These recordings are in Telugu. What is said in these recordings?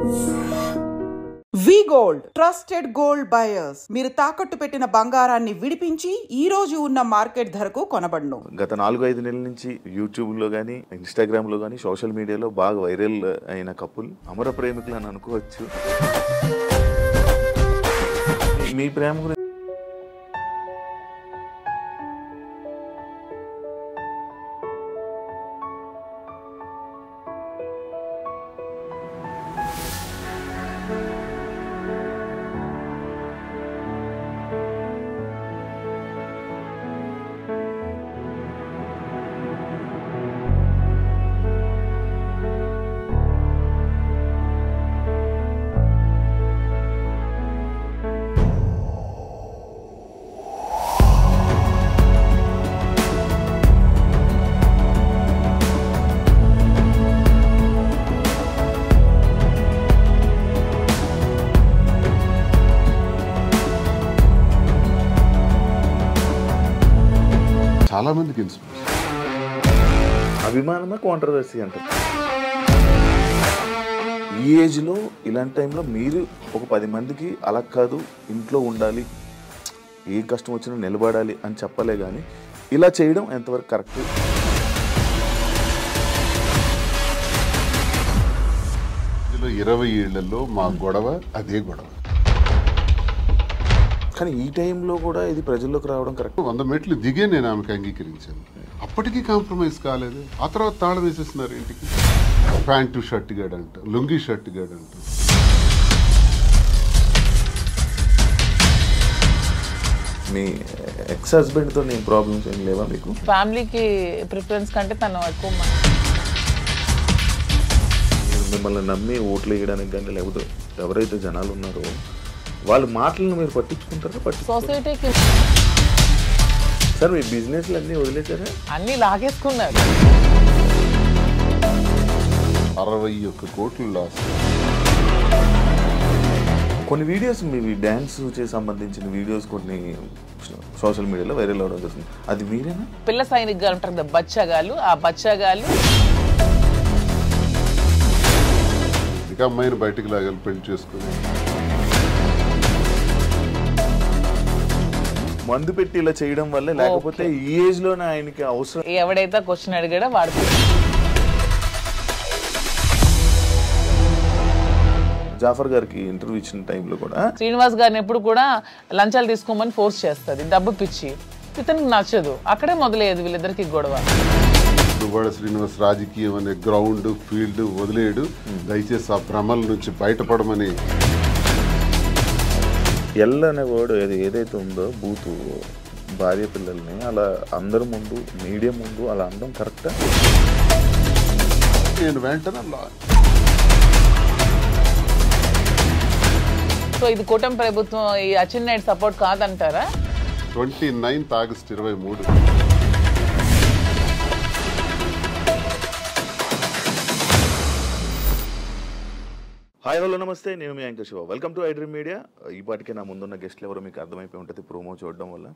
వి గోల్డ్ ట్రస్టెడ్ గోల్డ్ బయర్స్. మీరు తాకట్టు పెట్టిన బంగారాన్ని విడిపించి ఈ రోజు ఉన్న మార్కెట్ ధరకు కొనబడును. గత 4-5 నెలల నుంచి యూట్యూబ్ లో గానీ, ఇన్స్టాగ్రామ్ లో గానీ, సోషల్ మీడియాలో బాగా వైరల్ అయిన కపుల్ అమర ప్రేమికులు అని అనుకోవచ్చు. మీ ప్రేమ గురించి చాలా మందికి ఇన్స్పిరేషన్. అభిమానమే కాంట్రవర్సీ అంటారు. ఈ ఏజ్లో ఇలాంటి టైంలో మీరు ఒక 10 మందికి అలా కాదు, ఇంట్లో ఉండాలి, ఏ కష్టం వచ్చినా నిలబడాలి అని చెప్పలే కానీ ఇలా చేయడం ఎంతవరకు కరెక్ట్? ఇందులో 20 ఏళ్లలో మా గొడవ అదే గొడవ. కానీ ఈ టైంలో కూడా ఇది ప్రజల్లోకి రావడం కరెక్ట్. 100 మెట్లు దిగే నేను ఆమెకు అంగీకరించాను. అప్పటికీ కాంప్రమైజ్ కాలేదు. ఆ తర్వాత తాళం వేసేస్తున్నారు ఇంటికి. ప్యాంటు షర్ట్ గాడంట, లుంగి షర్ట్ గాడంట. మీ ఎక్స్ హస్బెండ్తో నేను ప్రాబ్లమ్స్ ఏం లేవా మీకు? ఫ్యామిలీకి ప్రిఫరెన్స్ కంటే తను ఎక్కువ మిమ్మల్ని నమ్మి ఓట్లు వేయడానికి కానీ, లేకపోతే ఎవరైతే జనాలు ఉన్నారో వాళ్ళ మాటలను మీరు పట్టించుకుంటారా? సొసైటీకి సార్ మీ బిజినెస్లు అన్నీ వదిలేసారా? అన్ని లాగేసుకున్నారు. 61 కోట్లు లాస్. కొన్ని వీడియోస్ మీ డ్యాన్స్ సంబంధించిన వీడియోస్ కొన్ని సోషల్ మీడియాలో వైరల్ అవడం జరుగుతుంది. అది మీరేనా? పిల్ల సైనిక్ గారు ఉంటారు కదా, బచ్చగాళ్ళు. ఆ బచ్చగాళ్ళు ఇక అమ్మాయిని బయటికి లాగాలి పెళ్లి చేసుకుని. మందు పెట్టి ఇలా చేయడం వల్ల, లేకపోతే ఈ ఏజ్ లోనే ఆయనకి అవసరం. ఎవడైతే క్వశ్చన్ అడిగాడో వాడు. జాఫర్ గారికి ఇంటర్వ్యూ ఇచ్చిన టైంలో కూడా శ్రీనివాస్ గారిని ఎప్పుడు కూడా లంచాలు తీసుకోమని ఫోర్స్ చేస్తుంది, డబ్బు పిచ్చి. ఇతనికి నచ్చదు. అక్కడే మొదలయ్యేది వీళ్ళిద్దరికి గొడవ. దువ్వాడ శ్రీనివాస్ రాజకీయం అనే గ్రౌండ్ ఫీల్డ్ వదిలేడు. దయచేసి ఆ భ్రమల నుంచి బయటపడమని. ఎల్ అనే వర్డ్ ఏదైతే ఉందో, బూతు భార్య పిల్లల్ని అలా అందరి ముందు, మీడియా ముందు అలా అనడం కరెక్టా? నేను వెంటనే సో ఇది కూటమి ప్రభుత్వం, ఈ అచ్చెన్నాయుడు సపోర్ట్ కాదంటారా? 29 ఆగస్టు 23. హాయ్ హలో నమస్తే, నేను మీ anchor Shiva. Welcome to iDream media. ఈ పాటికే నా ముందున్న గెస్ట్లు ఎవరో మీకు అర్థమైపోయి ఉంటుంది ప్రోమో చూడడం వల్ల.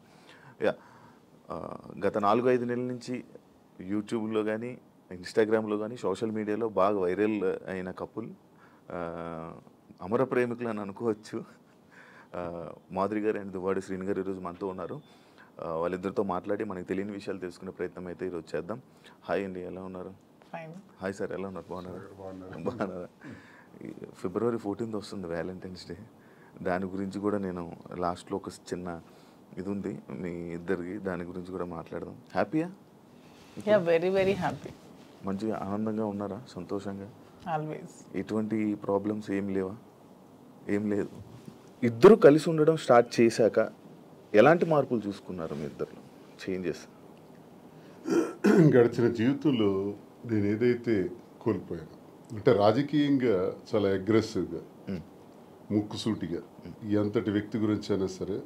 గత 4-5 నెలల నుంచి యూట్యూబ్లో కానీ, ఇన్స్టాగ్రామ్లో కానీ, సోషల్ మీడియాలో బాగా వైరల్ అయిన కపుల్ అమర ప్రేమికులు అని అనుకోవచ్చు. మాధురి గారు అండ్ దువ్వాడ శ్రీని గారు ఈరోజు మనతో ఉన్నారు. వాళ్ళిద్దరితో మాట్లాడి మనకు తెలియని విషయాలు తెలుసుకునే ప్రయత్నం అయితే ఈరోజు చేద్దాం. హాయ్ అండి, ఎలా ఉన్నారు? హాయ్ సార్, ఎలా ఉన్నారు? బాగున్నారా? ఫిబ్రవరి 14th వస్తుంది వ్యాలంటైన్స్ డే. దాని గురించి కూడా నేను లాస్ట్లో ఒక చిన్న ఇది ఉంది మీ ఇద్దరికి, దాని గురించి కూడా మాట్లాడదాం. హ్యాపీయా? Very very happy. మంచిగా ఆనందంగా ఉన్నారా? సంతోషంగా? ఆల్వేస్. ఎటువంటి ప్రాబ్లమ్స్ ఏం లేవా? ఏం లేదు. ఇద్దరు కలిసి ఉండడం స్టార్ట్ చేశాక ఎలాంటి మార్పులు చూసుకున్నారు మీ ఇద్దరు? చేంజెస్ గడిచిన జీవితంలో నేను ఏదైతే కోల్పోయాను అంటే, రాజకీయంగా చాలా అగ్రెసివ్గా, ముక్కుసూటిగా ఎంతటి వ్యక్తి గురించి అయినా సరే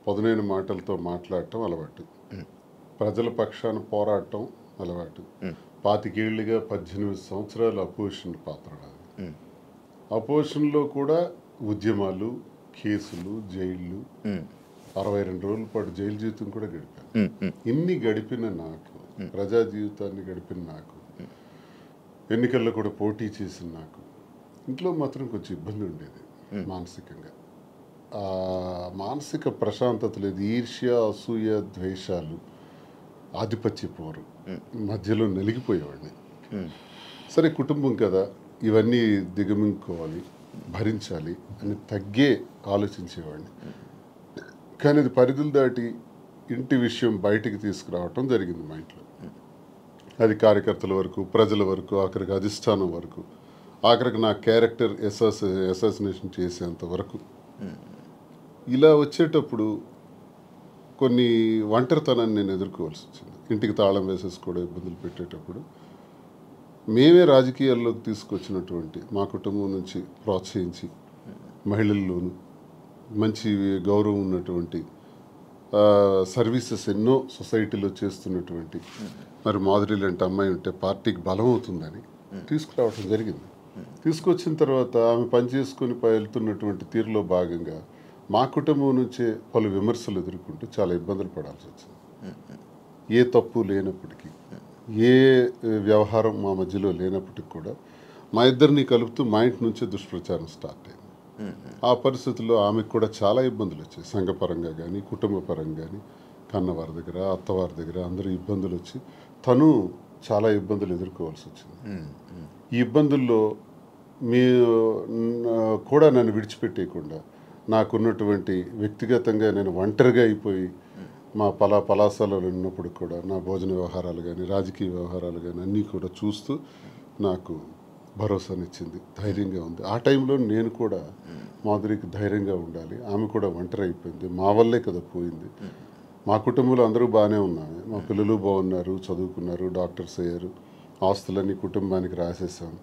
పదునైన మాటలతో మాట్లాడటం అలవాటు. ప్రజల పక్షాన పోరాటం అలవాటు. 25 ఏళ్ళుగా 18 సంవత్సరాలు అపోజిషన్ పాత్ర. అపోజిషన్లో కూడా ఉద్యమాలు, కేసులు, జైళ్ళు, 62 రోజుల పాటు జైలు జీవితం కూడా గడిపాను. ఇన్ని గడిపిన నాకు, ప్రజా జీవితాన్ని గడిపిన నాకు, ఎన్నికల్లో కూడా పోటీ చేసిన నాకు ఇంట్లో మాత్రం కొంచెం ఇబ్బంది ఉండేది మానసికంగా. మానసిక ప్రశాంతత లేదు. ఈర్ష్య, అసూయ, ద్వేషాలు, ఆధిపత్య పోరు మధ్యలో నలిగిపోయేవాడిని. సరే కుటుంబం కదా, ఇవన్నీ దిగమింగుకోవాలి, భరించాలి అని తగ్గే ఆలోచించేవాడిని. కానీ అది పరిధులు దాటి ఇంటి విషయం బయటికి తీసుకురావటం జరిగింది మా ఇంట్లో. అది కార్యకర్తల వరకు, ప్రజల వరకు, ఆఖరికి అధిష్టానం వరకు, ఆఖరికి నా క్యారెక్టర్ అసాసినేషన్ చేసేంత వరకు. ఇలా వచ్చేటప్పుడు కొన్ని ఒంటరితనాన్ని నేను ఎదుర్కోవాల్సి వచ్చింది. ఇంటికి తాళం వేసేసుకోవడం, ఇబ్బందులు పెట్టేటప్పుడు మేమే రాజకీయాల్లోకి తీసుకొచ్చినటువంటి మా కుటుంబం నుంచి ప్రోత్సహించి మహిళల్లోనూ మంచి గౌరవం ఉన్నటువంటి సర్వీసెస్ ఎన్నో సొసైటీలో చేస్తున్నటువంటి మరి మాధురి లాంటి అమ్మాయి ఉంటే పార్టీకి బలం అవుతుందని తీసుకురావడం జరిగింది. తీసుకొచ్చిన తర్వాత ఆమె పనిచేసుకొని వెళ్తున్నటువంటి తీరులో భాగంగా మా కుటుంబం నుంచే పలు విమర్శలు ఎదుర్కొంటూ చాలా ఇబ్బందులు పడాల్సి వచ్చింది. ఏ తప్పు లేనప్పటికీ, ఏ వ్యవహారం మా మధ్యలో లేనప్పటికీ కూడా మా ఇద్దరిని కలుపుతూ మా ఇంటి నుంచే దుష్ప్రచారం స్టార్ట్ అయింది. ఆ పరిస్థితుల్లో ఆమెకు కూడా చాలా ఇబ్బందులు వచ్చాయి. సంఘపరంగా కానీ, కుటుంబ పరంగా కానీ, కన్నవారి దగ్గర, అత్తవారి దగ్గర అందరూ ఇబ్బందులు వచ్చి తను చాలా ఇబ్బందులు ఎదుర్కోవాల్సి వచ్చింది. ఈ ఇబ్బందుల్లో మీ కూడా నన్ను విడిచిపెట్టేయకుండా నాకున్నటువంటి వ్యక్తిగతంగా నేను ఒంటరిగా అయిపోయి మా పలాసాలలో ఉన్నప్పుడు కూడా నా భోజన వ్యవహారాలు కానీ, రాజకీయ వ్యవహారాలు కానీ అన్నీ కూడా చూస్తూ నాకు భరోసానిచ్చింది, ధైర్యంగా ఉంది. ఆ టైంలో నేను కూడా మాధురికి ధైర్యంగా ఉండాలి, ఆమె కూడా ఒంటరి అయిపోయింది, మా వల్లే కదా పోయింది. మా కుటుంబంలో అందరూ బాగానే ఉన్నాము, మా పిల్లలు బాగున్నారు, చదువుకున్నారు, డాక్టర్స్ అయ్యారు, ఆస్తులన్నీ కుటుంబానికి రాసేసాము.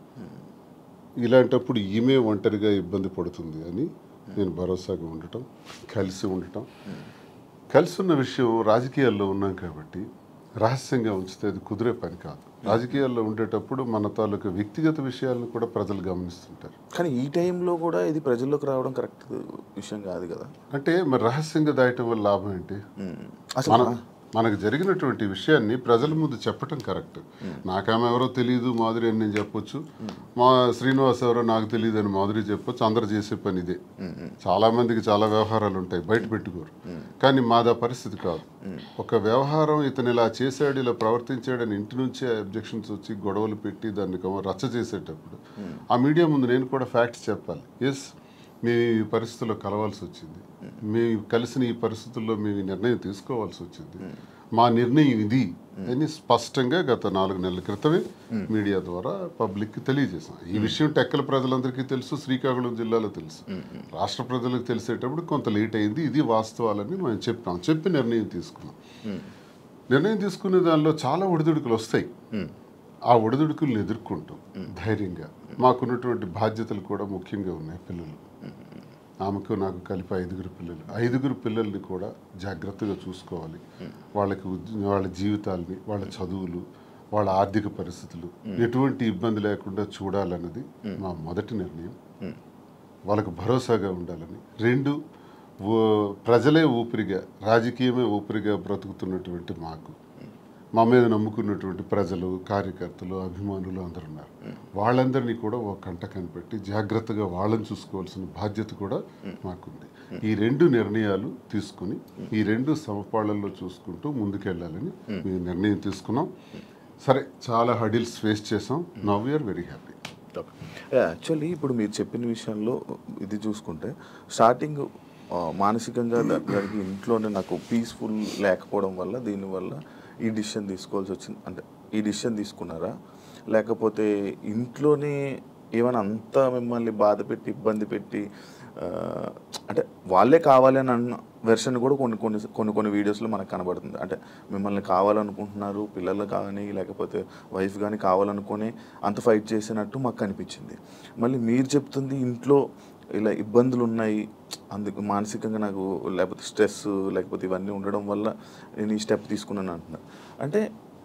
ఇలాంటప్పుడు ఈమె ఒంటరిగా ఇబ్బంది పడుతుంది అని నేను భరోసాగా ఉండటం, కలిసి ఉండటం. కలిసి ఉన్న విషయం రాజకీయాల్లో ఉన్నాం కాబట్టి రహస్యంగా ఉంచితే అది కుదిరే పని కాదు. రాజకీయాల్లో ఉండేటప్పుడు మన తాలూకు వ్యక్తిగత విషయాలను కూడా ప్రజలు గమనిస్తుంటారు. కానీ ఈ టైంలో కూడా ఇది ప్రజల్లోకి రావడం కరెక్ట్ విషయం కాదు కదా. అంటే మరి రహస్యంగా దాయటం వల్ల లాభం ఏంటి? మనకు జరిగినటువంటి విషయాన్ని ప్రజల ముందు చెప్పటం కరెక్ట్. నాకేమో ఎవరో తెలియదు మాధురి అని నేను చెప్పొచ్చు, మా శ్రీనివాస్ ఎవరో నాకు తెలియదు అని మాధురి చెప్పొచ్చు. అందరు చేసే పని ఇదే. చాలా మందికి చాలా వ్యవహారాలు ఉంటాయి, బయట పెట్టుకోరు. కానీ మాదా పరిస్థితి కాదు. ఒక వ్యవహారం ఇతను ఇలా చేశాడు, ఇలా ప్రవర్తించాడని ఇంటి నుంచే అబ్జెక్షన్స్ వచ్చి గొడవలు పెట్టి దాన్ని రచ్చ చేసేటప్పుడు ఆ మీడియా ముందు నేను కూడా ఫ్యాక్ట్స్ చెప్పాలి. ఎస్, మేము ఈ పరిస్థితుల్లో కలవాల్సి వచ్చింది, మేము కలిసిన ఈ పరిస్థితుల్లో మేము ఈ నిర్ణయం తీసుకోవాల్సి వచ్చింది, మా నిర్ణయం ఇది అని స్పష్టంగా గత 4 నెలల క్రితమే మీడియా ద్వారా పబ్లిక్కి తెలియజేసాం. ఈ విషయం టెక్కల ప్రజలందరికీ తెలుసు, శ్రీకాకుళం జిల్లాలో తెలుసు, రాష్ట్ర ప్రజలకు తెలిసేటప్పుడు కొంత లేట్ అయింది. ఇది వాస్తవాలని మేము చెప్పాం, చెప్పి నిర్ణయం తీసుకున్నాం. నిర్ణయం తీసుకునే దానిలో చాలా ఒడిదుడుకులు వస్తాయి. ఆ ఒడిదుడుకులను ఎదుర్కొంటాం ధైర్యంగా. మాకున్నటువంటి బాధ్యతలు కూడా ముఖ్యంగా ఉన్నాయి. పిల్లలు, ఆమెకు నాకు కలిపి 5 పిల్లలు. 5 పిల్లల్ని కూడా జాగ్రత్తగా చూసుకోవాలి. వాళ్ళకి వాళ్ళ జీవితాలని, వాళ్ళ చదువులు, వాళ్ళ ఆర్థిక పరిస్థితులు ఎటువంటి ఇబ్బంది లేకుండా చూడాలన్నది మా మొదటి నిర్ణయం. వాళ్ళకు భరోసాగా ఉండాలని. 2, ప్రజలే ఊపిరిగా, రాజకీయమే ఊపిరిగా బ్రతుకుతున్నటువంటి మాకు, మా మీద నమ్ముకున్నటువంటి ప్రజలు, కార్యకర్తలు, అభిమానులు అందరూ ఉన్నారు. వాళ్ళందరినీ కూడా ఒక కంట కనిపెట్టి జాగ్రత్తగా వాళ్ళని చూసుకోవాల్సిన బాధ్యత కూడా మాకుంది. ఈ 2 నిర్ణయాలు తీసుకుని ఈ 2 సమపాళ్లలో చూసుకుంటూ ముందుకెళ్ళాలని మేము నిర్ణయం తీసుకున్నాం. సరే, చాలా హడిల్స్ ఫేస్ చేసాం. Now we are very happy. Actually ఇప్పుడు మీరు చెప్పిన విషయంలో ఇది చూసుకుంటే స్టార్టింగ్ మానసికంగా దానికి ఇంట్లోనే నాకు పీస్ఫుల్ లేకపోవడం వల్ల దీనివల్ల ఈ డిసిషన్ తీసుకోవాల్సి వచ్చింది. అంటే ఈ డిసిషన్ తీసుకున్నారా, లేకపోతే ఇంట్లోనే ఏమైనా అంతా మిమ్మల్ని బాధ పెట్టి ఇబ్బంది పెట్టి అంటే వాళ్ళే కావాలని అన్న వెర్షన్ కూడా కొన్ని వీడియోస్లో మనకు కనబడుతుంది. అంటే మిమ్మల్ని కావాలనుకుంటున్నారు, పిల్లలు కానీ లేకపోతే వైఫ్ కానీ కావాలనుకుని అంత ఫైట్ చేసినట్టు మాకు కనిపించింది. మళ్ళీ మీరు చెప్తుంది ఇంట్లో ఇలా ఇబ్బందులు ఉన్నాయి, అందుకు మానసికంగా నాకు లేకపోతే స్ట్రెస్ లేకపోతే ఇవన్నీ ఉండడం వల్ల నేను ఈ స్టెప్ తీసుకున్నాను అంటున్నారు. అంటే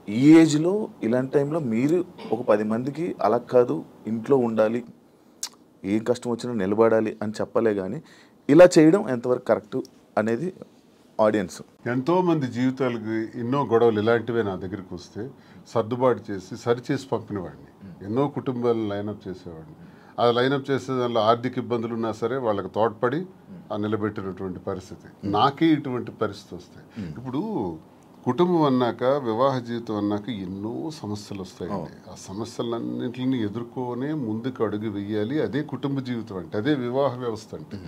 ఈ ఏజ్లో ఇలాంటి టైంలో మీరు ఒక 10 మందికి అలా కాదు, ఇంట్లో ఉండాలి, ఏం కష్టం వచ్చినా నిలబడాలి అని చెప్పలే, కానీ ఇలా చేయడం ఎంతవరకు కరెక్ట్ అనేది ఆడియన్స్. ఎంతోమంది జీవితాలకు ఎన్నో గొడవలు ఇలాంటివే నా దగ్గరికి వస్తే సర్దుబాటు చేసి సరిచేసి పంపినవాడిని. ఎన్నో కుటుంబాలను లైనప్ చేసేవాడిని. అది లైనప్ చేసే దానిలో ఆర్థిక ఇబ్బందులు ఉన్నా సరే వాళ్ళకి తోడ్పడి నిలబెట్టినటువంటి పరిస్థితి. నాకే ఇటువంటి పరిస్థితి వస్తాయి. ఇప్పుడు కుటుంబం అన్నాక, వివాహ జీవితం అన్నాక ఎన్నో సమస్యలు వస్తాయండి. ఆ సమస్యలన్నింటిని ఎదుర్కొనే ముందుకు అడుగు వెయ్యాలి. అదే కుటుంబ జీవితం అంటే, అదే వివాహ వ్యవస్థ అంటే.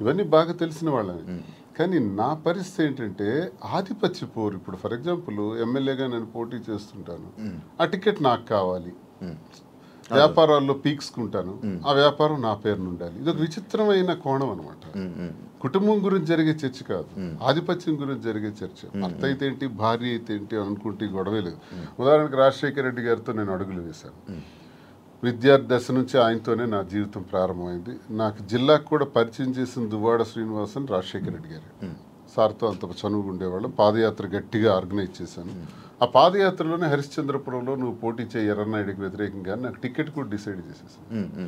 ఇవన్నీ బాగా తెలిసిన వాళ్ళని. కానీ నా పరిస్థితి ఏంటంటే ఆధిపత్య పోరు. ఇప్పుడు ఫర్ ఎగ్జాంపుల్ ఎమ్మెల్యేగా నేను పోటీ చేస్తుంటాను, ఆ టికెట్ నాకు కావాలి. వ్యాపారాల్లో పీక్స్కుంటాను, ఆ వ్యాపారం నా పేరున ఉండాలి. ఇదొక విచిత్రమైన కోణం అనమాట. కుటుంబం గురించి జరిగే చర్చ కాదు, ఆధిపత్యం గురించి జరిగే చర్చ. భర్త అయితే ఏంటి, భార్య అయితే ఏంటి అనుకుంటే గొడవే లేదు. ఉదాహరణకు రాజశేఖర రెడ్డి గారితో నేను అడుగులు వేశాను. విద్యార్థి దశ నుంచి ఆయనతోనే నా జీవితం ప్రారంభమైంది. నాకు జిల్లాకు కూడా పరిచయం చేసిన దువ్వాడ శ్రీనివాసన్ రాజశేఖర రెడ్డి గారు. సార్తో అంత చనువుగా ఉండేవాళ్ళం. పాదయాత్ర గట్టిగా ఆర్గనైజ్ చేశాను. ఆ పాదయాత్రలోనే హరిశ్చంద్రపురంలో నువ్వు పోటీ చేయి ఎర్రన్నాయుడికి వ్యతిరేకంగా నాకు టికెట్ కూడా డిసైడ్ చేసేసాను.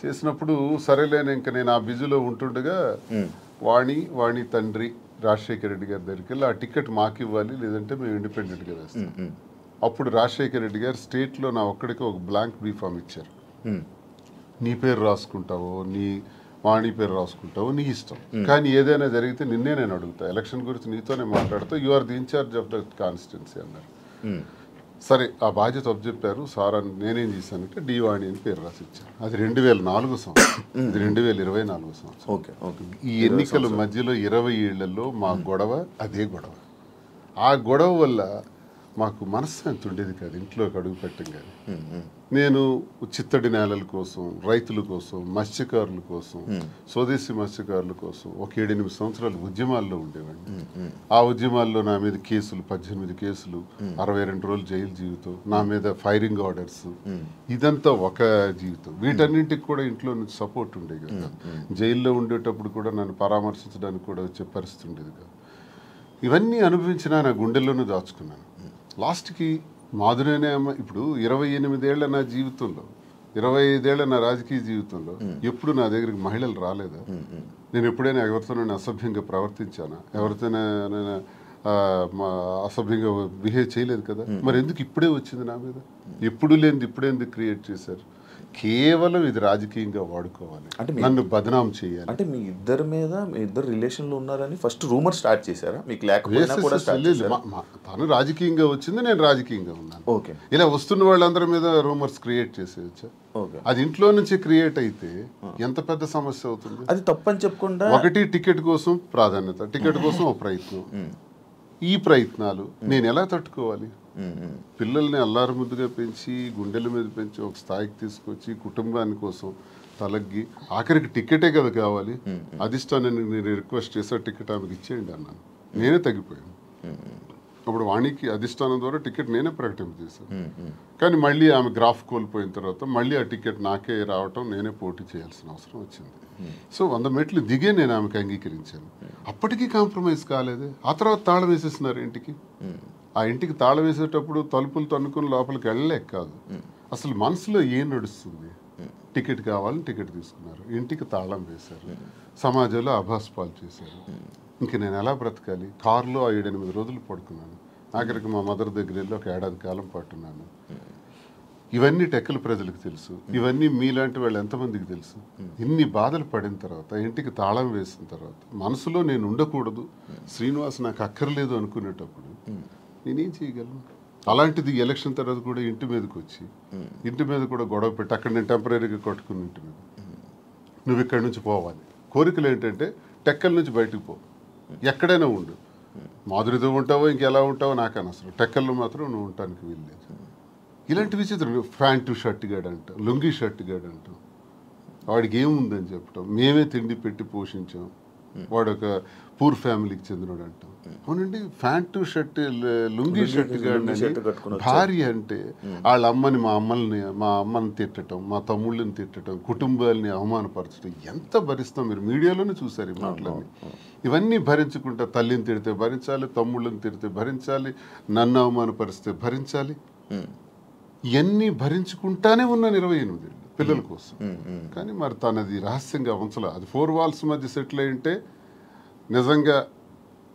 చేసినప్పుడు సరేలేని ఇంకా నేను ఆ బిజీలో ఉంటుండగా వాణి తండ్రి రాజశేఖర రెడ్డి గారి దగ్గరికి వెళ్ళి ఆ టికెట్ మాకు ఇవ్వాలి, లేదంటే మేము ఇండిపెండెంట్గా వేస్తాం. అప్పుడు రాజశేఖర రెడ్డి గారు స్టేట్లో నా ఒక్కడికి ఒక బ్లాంక్ బీఫామ్ ఇచ్చారు. నీ పేరు రాసుకుంటావో, నీ వాణి పేరు రాసుకుంటావో నీ ఇష్టం, కానీ ఏదైనా జరిగితే నిన్నే నేను అడుగుతా, ఎలక్షన్ గురించి నీతోనే మాట్లాడుతూ, you are the in charge of the constituency అన్నారు. సరే ఆ బాధ్యత అప్పచెప్పారు సార్ అని నేనేం చేశానంటే డి వాణి అని పేరు రాసి ఇచ్చాను. అది 2004 సంవత్సరం, ఇది 2024 సంవత్సరం. ఈ ఎన్నికల మధ్యలో 20 ఏళ్లలో మా గొడవ అదే గొడవ. ఆ గొడవ వల్ల మాకు మనశ్శాంతి ఉండేది కాదు ఇంట్లోకి అడుగు పెట్టంగానే. నేను చిత్తడి నేలల కోసం, రైతుల కోసం, మత్స్యకారుల కోసం, స్వదేశీ మత్స్యకారుల కోసం ఒక 7-8 సంవత్సరాలు ఉద్యమాల్లో ఉండేవాడిని. ఆ ఉద్యమాల్లో నా మీద కేసులు, 18 కేసులు, 62 రోజులు జైలు జీవితం, నా మీద ఫైరింగ్ ఆర్డర్స్, ఇదంతా ఒక జీవితం. వీటన్నింటికి కూడా ఇంట్లో నుంచి సపోర్ట్ ఉండేది కదా. జైల్లో ఉండేటప్పుడు కూడా నన్ను పరామర్శించడానికి కూడా వచ్చే పరిస్థితి ఉండేది కాదు. ఇవన్నీ అనుభవించినా నా గుండెల్లోనూ దాచుకున్నాను. లాస్ట్కి మాధురేనే అమ్మ. ఇప్పుడు 28 ఏళ్ల నా జీవితంలో, 25 ఏళ్ల నా రాజకీయ జీవితంలో ఎప్పుడు నా దగ్గరికి మహిళలు రాలేదా? నేను ఎప్పుడైనా ఎవరితోనైనా అసభ్యంగా ప్రవర్తించానా? ఎవరితోనైనా అసభ్యంగా బిహేవ్ చేయలేదు కదా. మరి ఎందుకు ఇప్పుడే వచ్చింది నా మీద? ఎప్పుడు లేనిది ఇప్పుడే ఎందుకు క్రియేట్ చేశారు? కేవలం ఇది రాజకీయంగా వాడుకోవాలి, అంటే నన్ను బదనాం చేయాలి. అంటే మీ ఇద్దరు రిలేషన్లో ఉన్నారని ఫస్ట్ రూమర్ స్టార్ట్ చేశారా? మీకు లేకపోయినా కూడా తను రాజకీయంగా వచ్చింది, నేను రాజకీయంగా ఉన్నాను. ఓకే, ఇలా వస్తున్న వాళ్ళందరి మీద రూమర్స్ క్రియేట్ చేసేయచ్చా? అది ఇంట్లో నుంచి క్రియేట్ అయితే ఎంత పెద్ద సమస్య అవుతుంది. అది తప్పని చెప్పకుండా ఒకటి టికెట్ కోసం ప్రాధాన్యత, టికెట్ కోసం ఒక ప్రయత్నం. ఈ ప్రయత్నాలు నేను ఎలా తట్టుకోవాలి? పిల్లల్ని అల్లారు ముద్దుగా పెంచి, గుండెల మీద పెంచి, ఒక స్థాయికి తీసుకొచ్చి, కుటుంబాని కోసం తలగ్గి, ఆఖరికి టికెటే కదా కావాలి. అధిష్టానాన్ని నేను రిక్వెస్ట్ చేసా, టికెట్ ఆమెకి ఇచ్చేయండి అన్నాను. నేనే తగ్గిపోయాను. అప్పుడు వాణికి అధిష్టానం ద్వారా టికెట్ నేనే ప్రకటింపజేశాను. కానీ మళ్ళీ ఆమె గ్రాఫ్ కోల్పోయిన తర్వాత మళ్ళీ ఆ టికెట్ నాకే రావటం, నేనే పోటీ చేయాల్సిన అవసరం వచ్చింది. సో 100 మెట్లు దిగే నేను ఆమెకు అంగీకరించాను. అప్పటికీ కాంప్రమైజ్ కాలేదే. ఆ తర్వాత తాళం వేసేస్తున్నారు ఇంటికి. ఆ ఇంటికి తాళం వేసేటప్పుడు తలుపులు తన్నుకుని లోపలికి వెళ్ళలేక కాదు, అసలు మనసులో ఏం నడుస్తుంది? టికెట్ కావాలని టికెట్ తీసుకున్నారు, ఇంటికి తాళం వేశారు, సమాజంలో అభాస్పాలు చేశారు. ఇంక నేను ఎలా బ్రతకాలి? కారులో 7-8 రోజులు పడుకున్నాను. ఆఖరికి మా మదర్ దగ్గర వెళ్ళి ఒక 1 ఏడాది కాలం పట్టున్నాను. ఇవన్నీ టెక్కల ప్రజలకు తెలుసు, ఇవన్నీ మీలాంటి వాళ్ళు ఎంతమందికి తెలుసు? ఇన్ని బాధలు పడిన తర్వాత, ఇంటికి తాళం వేసిన తర్వాత, మనసులో నేను ఉండకూడదు, శ్రీనివాస్ నాకు అక్కర్లేదు అనుకునేటప్పుడు నేనేం చేయగలను? అలాంటిది ఎలక్షన్ తర్వాత కూడా ఇంటి మీదకి వచ్చి, ఇంటి మీద కూడా గొడవ పెట్టి, అక్కడ నేను టెంపరీగా కట్టుకుని ఇంటి మీద, నువ్వు ఇక్కడి నుంచి పోవాలి. కోరికలు ఏంటంటే టెక్కల నుంచి బయటకు పో, ఎక్కడైనా ఉండు, మాధురితో ఉంటావో ఇంకెలా ఉంటావో నాకు అనవసరం, టెక్కల్లో మాత్రం నువ్వు ఉండటానికి వీల్లేదు. ఇలాంటి విచిత్రం. ప్యాంటు షర్ట్ గాడు అంటాం, లుంగీ షర్ట్ గాడు అంటాం, వాడికి ఏముందని చెప్పటం, మేమే తిండి పెట్టి పోషించాం, వాడు ఒక పూర్ ఫ్యామిలీకి చెందినవాడు అంటాం. అవునండి, ప్యాంటు షర్ట్ లుంగీ షర్ట్ గాడు భార్య అంటే వాళ్ళ అమ్మని, మా అమ్మని తిట్టడం, మా తమ్ముళ్ళని తిట్టడం, కుటుంబాలని అవమానపరచడం ఎంత భరిస్తాం? మీరు మీడియాలోనే చూసారు ఈ మాటలన్నీ. ఇవన్నీ భరించుకుంటా, తల్లిని తిడితే భరించాలి, తమ్ముళ్ళని తిడితే భరించాలి, నన్ను అవమానపరిస్తే భరించాలి. ఇవన్నీ భరించుకుంటానే ఉన్నాను 28 ఏళ్ళు పిల్లల కోసం. కానీ మరి తనది రహస్యంగా ఉంచలే. అది 4 వాల్స్ మధ్య సెటిల్ అయ్యింటే నిజంగా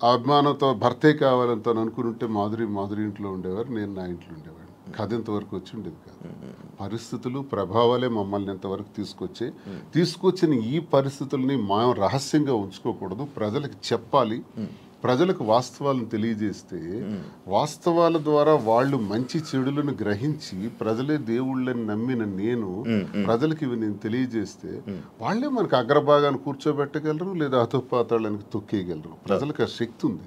ఆ అభిమానంతో భర్తే కావాలని తను అనుకుని ఉంటే మాధురి ఇంట్లో ఉండేవారు, నేను నా ఇంట్లో ఉండేవాడిని. కథ ఇంతవరకు వచ్చి ఉండేది కాదు. పరిస్థితులు ప్రభావాలే మమ్మల్ని ఇంతవరకు తీసుకొచ్చిన ఈ పరిస్థితుల్ని మనం రహస్యంగా ఉంచుకోకూడదు, ప్రజలకు చెప్పాలి. ప్రజలకు వాస్తవాలను తెలియజేస్తే వాస్తవాల ద్వారా వాళ్ళు మంచి చెడులను గ్రహించి ప్రజలే దేవుళ్ళని నమ్మిన నేను ప్రజలకు ఇవి నేను తెలియజేస్తే వాళ్ళే మనకు అగ్రభాగాన్ని కూర్చోబెట్టగలరు, లేదా అధోపాతాళానికి తొక్కేయగలరు. ప్రజలకు ఆ శక్తి ఉంది.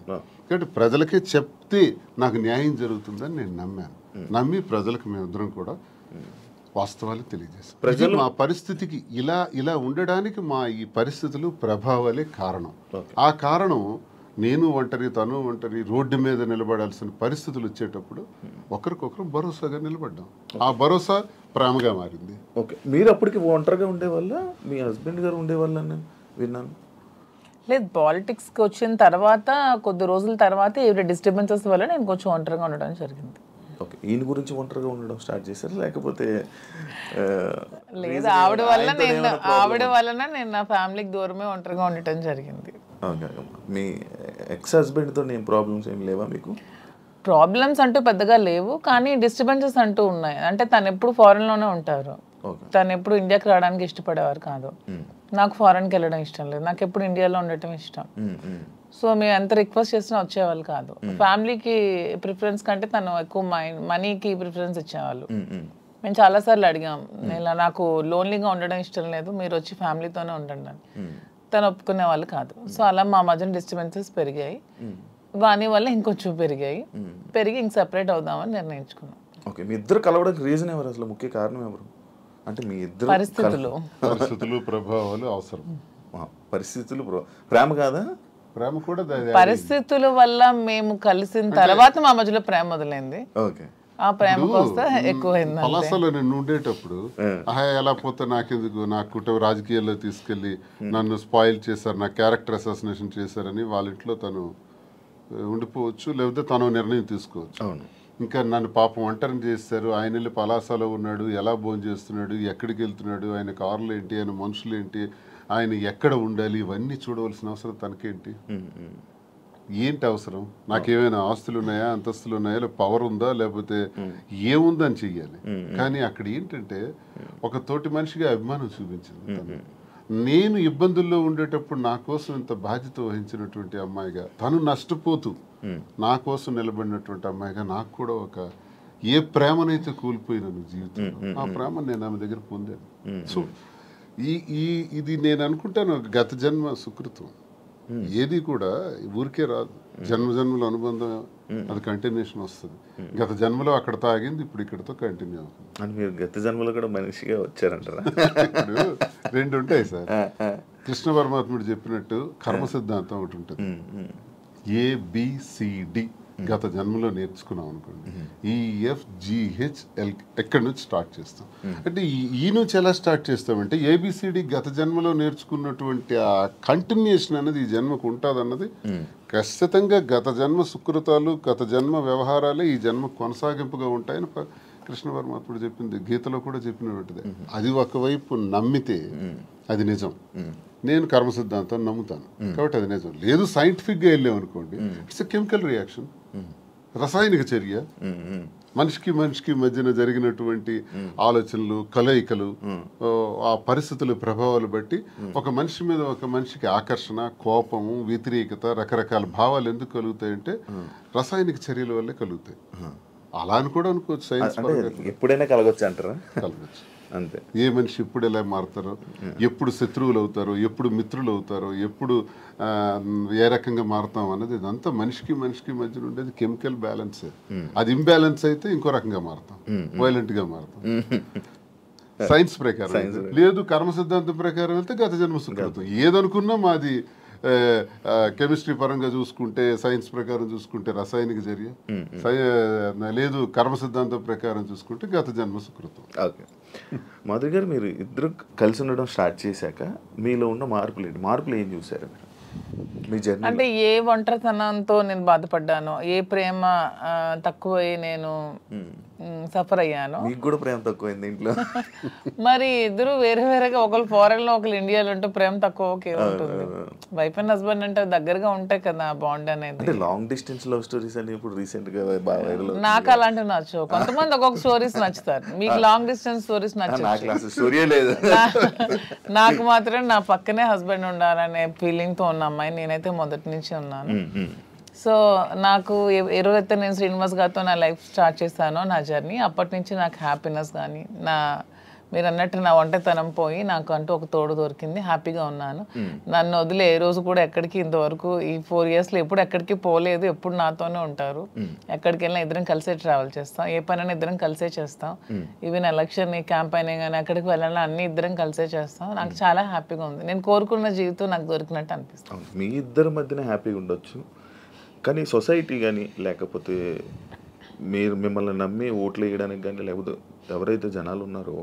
కాబట్టి ప్రజలకే చెప్తే నాకు న్యాయం జరుగుతుందని నేను నమ్మి ప్రజలకు మేమిద్దరం కూడా వాస్తవాలు తెలియజేస్తాం. ప్రజలు మా పరిస్థితికి ఇలా ఉండడానికి మా ఈ పరిస్థితులు ప్రభావాలే కారణం. ఆ కారణం నేను ఒంటరి, తను ఒంటరి, రోడ్డు మీద నిలబడాల్సిన పరిస్థితులు వచ్చేటప్పుడు ఒకరికొకరు భరోసాగా నిలబడ్డాం. ఆ భరోసా ప్రేమగా మారింది. ఓకే, మీరు అప్పటికి ఒంటరిగా ఉండేవాళ్ళ, మీ హస్బెండ్ గారు ఉండేవాళ్ళ విన్నాను? లేదు, పాలిటిక్స్కి వచ్చిన తర్వాత కొద్ది రోజుల తర్వాత ఏవి డిస్టర్బెన్సెస్ వల్ల నేను కొంచెం ఒంటరిగా ఉండడం జరిగింది. ఓకే, ఈయన గురించి ఒంటరిగా ఉండడం స్టార్ట్ చేశారు లేకపోతే? లేదు, ఆవిడ వలన నేను నా ఫ్యామిలీకి దూరమే ఒంటరిగా ఉండటం జరిగింది. మీ ఎక్స్ హస్బెండ్తో ఏం ప్రాబ్లమ్స్ ఏం లేవా మీకు? ప్రాబ్లమ్స్ అంటూ పెద్దగా లేవు, కానీ డిస్టర్బెన్సెస్ అంటూ ఉన్నాయి. అంటే తను ఎప్పుడు ఫారెన్లోనే ఉంటారు, తను ఎప్పుడు ఇండియాకి రావడానికి ఇష్టపడేవారు కాదు. నాకు ఫారెన్కి వెళ్ళడం ఇష్టం లేదు, నాకు ఎప్పుడు ఇండియాలో ఉండటం ఇష్టం. సో మేము ఎంత రిక్వెస్ట్ చేసినా వచ్చేవాళ్ళు కాదు. ఫ్యామిలీకి ప్రిఫరెన్స్ కంటే తను ఎక్కువ మనీకి ప్రిఫరెన్స్ ఇచ్చేవాళ్ళు. మేము చాలాసార్లు అడిగాం, ఇలా నాకు లోన్లీగా ఉండడం ఇష్టం లేదు, మీరు వచ్చి ఫ్యామిలీతోనే ఉండండి అని. తను ఒప్పుకునే వాళ్ళు కాదు. సో అలా మా మధ్యన డిస్టర్బెన్సెస్ పెరిగాయి. వాని వల్ల ఇంకొంచెం పెరిగి ఇంక సెపరేట్ అవుదామని నిర్ణయించుకున్నాం. ఓకే, మీ ఇద్దరు కలవడానికి రీజన్ ఎవరు, అసలు ముఖ్య కారణం ఎవరు? అంటే మీ ఇద్దరు పరిస్థితులు ప్రభావాలు అవసరం. పరిస్థితులు ప్రేమ కాదా? ప్రేమ కూడా పరిస్థితుల వల్ల మేము కలిసిన తర్వాత మా మధ్యలో ప్రేమ మొదలైంది. ఓకే, ఆ ప్రేమ కోస్తా ఎక్కువైంది. పలాసలో నేను ఉండేటప్పుడు ఎలా పోతే నాకెందుకు, నా కుటుంబ రాజకీయాల్లో తీసుకెళ్లి నన్ను స్పాయిల్ చేశారు, నా క్యారెక్టర్ అసాసినేషన్ చేశారని వాళ్ళ ఇంట్లో తను ఉండిపోవచ్చు, లేకపోతే తను నిర్ణయం తీసుకోవచ్చు. ఇంకా నన్ను పాపం ఒంటరిని చేస్తారు, ఆయన వెళ్ళి పలాసలో ఉన్నాడు, ఎలా భోజనం చేస్తున్నాడు, ఎక్కడికి వెళ్తున్నాడు, ఆయన కార్లు ఏంటి, ఆయన మనుషులు ఏంటి, ఆయన ఎక్కడ ఉండాలి, ఇవన్నీ చూడవలసిన అవసరం తనకేంటి? ఏంటి అవసరం? నాకేమైనా ఆస్తులు ఉన్నాయా, అంతస్తులు ఉన్నాయా, లేదా పవర్ ఉందా, లేకపోతే ఏముందని చెయ్యాలి. కానీ అక్కడ ఏంటంటే ఒక తోటి మనిషిగా అభిమానం చూపించింది. నేను ఇబ్బందుల్లో ఉండేటప్పుడు నా కోసం ఇంత బాధ్యత వహించినటువంటి అమ్మాయిగా, తను నష్టపోతూ నా కోసం నిలబడినటువంటి అమ్మాయిగా నాకు కూడా ఒక ఏ ప్రేమనైతే కోల్పోయినాను జీవితంలో, ఆ ప్రేమ నేను ఆమె దగ్గర పొందాను. సో ఇది నేను అనుకుంటాను గత జన్మ సుకృతం. ఏది కూడా ఊరికే రాదు, జన్మల అనుబంధం అది కంటిన్యూషన్ వస్తుంది. గత జన్మలో అక్కడ తాగింది ఇప్పుడు ఇక్కడతో కంటిన్యూ అవుతుంది. అని మీరు గత జన్మలో కూడా మనిషిగా వచ్చారంటారా? ఇప్పుడు రెండు ఉంటాయి సార్. కృష్ణ పరమాత్ముడు చెప్పినట్టు కర్మ సిద్ధాంతం ఒకటి ఉంటుంది. ABCD గత జన్మలో నేర్చుకున్నాం అనుకోండి, EFGHL ఎక్కడి నుంచి స్టార్ట్ చేస్తాం. అంటే ఈ నుంచి ఎలా స్టార్ట్ చేస్తామంటే ABCD గత జన్మలో నేర్చుకున్నటువంటి ఆ కంటిన్యూషన్ అనేది ఈ జన్మకు ఉంటుంది అన్నది ఖచ్చితంగా గత జన్మ సుకృతాలు, గత జన్మ వ్యవహారాలే ఈ జన్మ కొనసాగింపుగా ఉంటాయని కృష్ణ పరమాత్ముడు చెప్పింది, గీతలో కూడా చెప్పినటువంటిది. అది ఒకవైపు నమ్మితే అది నిజం. నేను కర్మ సిద్ధాంతాన్ని నమ్ముతాను కాబట్టి అది నిజం. లేదు సైంటిఫిక్గా వెళ్ళామనుకోండి, ఇట్స్ ఎ కెమికల్ రియాక్షన్, రసాయనిక చర్య. మనిషికి మధ్యన జరిగినటువంటి ఆలోచనలు, కలయికలు, ఆ పరిస్థితుల ప్రభావాలు బట్టి ఒక మనిషి మీద ఒక మనిషికి ఆకర్షణ, కోపము, వ్యతిరేకత, రకరకాల భావాలు ఎందుకు కలుగుతాయంటే రసాయనిక చర్యల వల్లే కలుగుతాయి. అలా అని కూడా అనుకోవచ్చు. సైన్స్ ఎప్పుడైనా కలగొచ్చు అంటారా? కలగచ్చు అంతే. ఏ మనిషి ఎప్పుడు ఎలా మారుతారో, ఎప్పుడు శత్రువులు అవుతారో, ఎప్పుడు మిత్రులు అవుతారో, ఎప్పుడు ఏ రకంగా మారుతాం అన్నది ఇదంతా మనిషికి మధ్యన ఉండేది కెమికల్ బ్యాలెన్స్. అది ఇంబ్యాలెన్స్ అయితే ఇంకో రకంగా మారుతాం, వైలెంట్ గా మారుతాం. సైన్స్ ప్రకారం లేదు, కర్మ సిద్ధాంతం ప్రకారం వెళ్తే గత జన్మ సుకృతం. ఏదనుకున్నా మాది కెమిస్ట్రీ పరంగా చూసుకుంటే, సైన్స్ ప్రకారం చూసుకుంటే రసాయనిక చర్య, లేదు కర్మ సిద్ధాంతం ప్రకారం చూసుకుంటే గత జన్మ సుకృతం. ఓకే, మాధురి గారు, మీరు ఇద్దరు కలిసి ఉండడం స్టార్ట్ చేశాక మీలో ఉన్న మార్పులు ఏం చూసారు మీ జర్నీ? అంటే ఏ ఒంటరితనంతో నేను బాధపడ్డాను, ఏ ప్రేమ తక్కువై నేను సఫర్ అయ్యాను. మీకు కూడా ప్రేమ తక్కువైంది ఇంట్లో? మరి ఇద్దరు వేరే వేరేగా, ఒకళ్ళు ఫారెన్ లో ఒకళ్ళు ఇండియాలో ఉంటే ప్రేమ తక్కువ ఉంటుంది. వైఫ్ అండ్ హస్బెండ్ అంటే దగ్గరగా ఉంటాయి కదా బాండ్ అనేది. అంటే లాంగ్ డిస్టెన్స్ లవ్ స్టోరీస్ అని ఇప్పుడు రీసెంట్ గా బాగా వైరల్. నాకు అలాంటివి నచ్చవు. కొంతమంది ఒక్కొక్క స్టోరీస్ నచ్చుతారు. మీకు లాంగ్ డిస్టెన్స్ స్టోరీస్ నచ్చవు. స్టోరీ లేదు. నాకు మాత్రం నా పక్కనే హస్బెండ్ ఉండాలనే ఫీలింగ్ తో ఉన్న అమ్మాయి నేనైతే మొదటి నుంచి ఉన్నాను. సో నాకు ఏ రోజైతే నేను శ్రీనివాస్ గారితో నా లైఫ్ స్టార్ట్ చేస్తానో నా జర్నీ, అప్పటి నుంచి నాకు హ్యాపీనెస్ కానీ మీరు అన్నట్టు నా ఒంటరితనం పోయి నాకు అంటూ ఒక తోడు దొరికింది. హ్యాపీగా ఉన్నాను. నన్ను వదిలే ఏ రోజు కూడా ఎక్కడికి ఇంతవరకు ఈ 4 yearsలో ఎప్పుడు ఎక్కడికి పోలేదు. ఎప్పుడు నాతోనే ఉంటారు. ఎక్కడికి వెళ్ళినా ఇద్దరం కలిసే ట్రావెల్ చేస్తాం. ఏ పనైనా ఇద్దరం కలిసే చేస్తాం. ఈవెన్ ఎలక్షన్ క్యాంపెయిన్ కానీ ఎక్కడికి వెళ్ళాలని అన్ని ఇద్దరం కలిసే చేస్తాం. నాకు చాలా హ్యాపీగా ఉంది. నేను కోరుకున్న జీవితం నాకు దొరికినట్టు అనిపిస్తుంది. మీ ఇద్దరి మధ్యన హ్యాపీగా ఉండొచ్చు, కానీ సొసైటీ కానీ లేకపోతే మిమ్మల్ని నమ్మి ఓట్లు వేయడానికి కానీ లేకపోతే ఎవరైతే జనాలు ఉన్నారో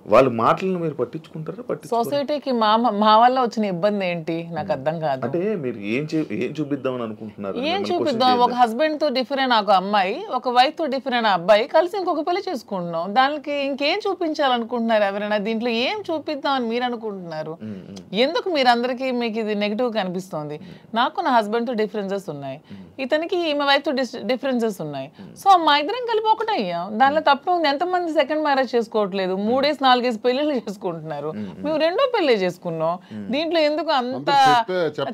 వాళ్ళ మాటలను మీరు పట్టించుకుంటారా? సొసైటీకి మా వల్ల వచ్చిన ఇబ్బంది ఏంటి నాకు అర్థం కాదు. అంటే మీరు ఏం చూపిద్దామని అనుకుంటున్నారు? ఏం చూపిద్దాం? ఒక హస్బెండ్ తో డిఫరెంట్ ఒక అమ్మాయి, ఒక వైఫ్ తో డిఫరెంట్ అబ్బాయి కలిసి ఇంకొక పెళ్లి చేసుకుంటున్నాం. దానికి ఇంకేం చూపించాలనుకుంటున్నారు ఎవరైనా? దీంట్లో ఏం చూపిద్దాం అని మీరు అనుకుంటున్నారు? ఎందుకు మీరందరికీ మీకు ఇది నెగిటివ్ కనిపిస్తుంది? నాకు నా హస్బెండ్ తో డిఫరెన్సెస్ ఉన్నాయి, ఇతనికి ఈమె వైఫ్ తో డిఫరెన్సెస్ ఉన్నాయి. సో మా ఇద్దరం కలిపి ఒకటయ్యాం. దానిలో తప్పే ఉంది. ఎంతమంది సెకండ్ మ్యారేజ్ చేసుకోవట్లేదు, 3 4 పెళ్లిళ్ళు చేసుకుంటున్నారు. మేము 2వ పెళ్లి చేసుకున్నాం. దీంట్లో ఎందుకు అంత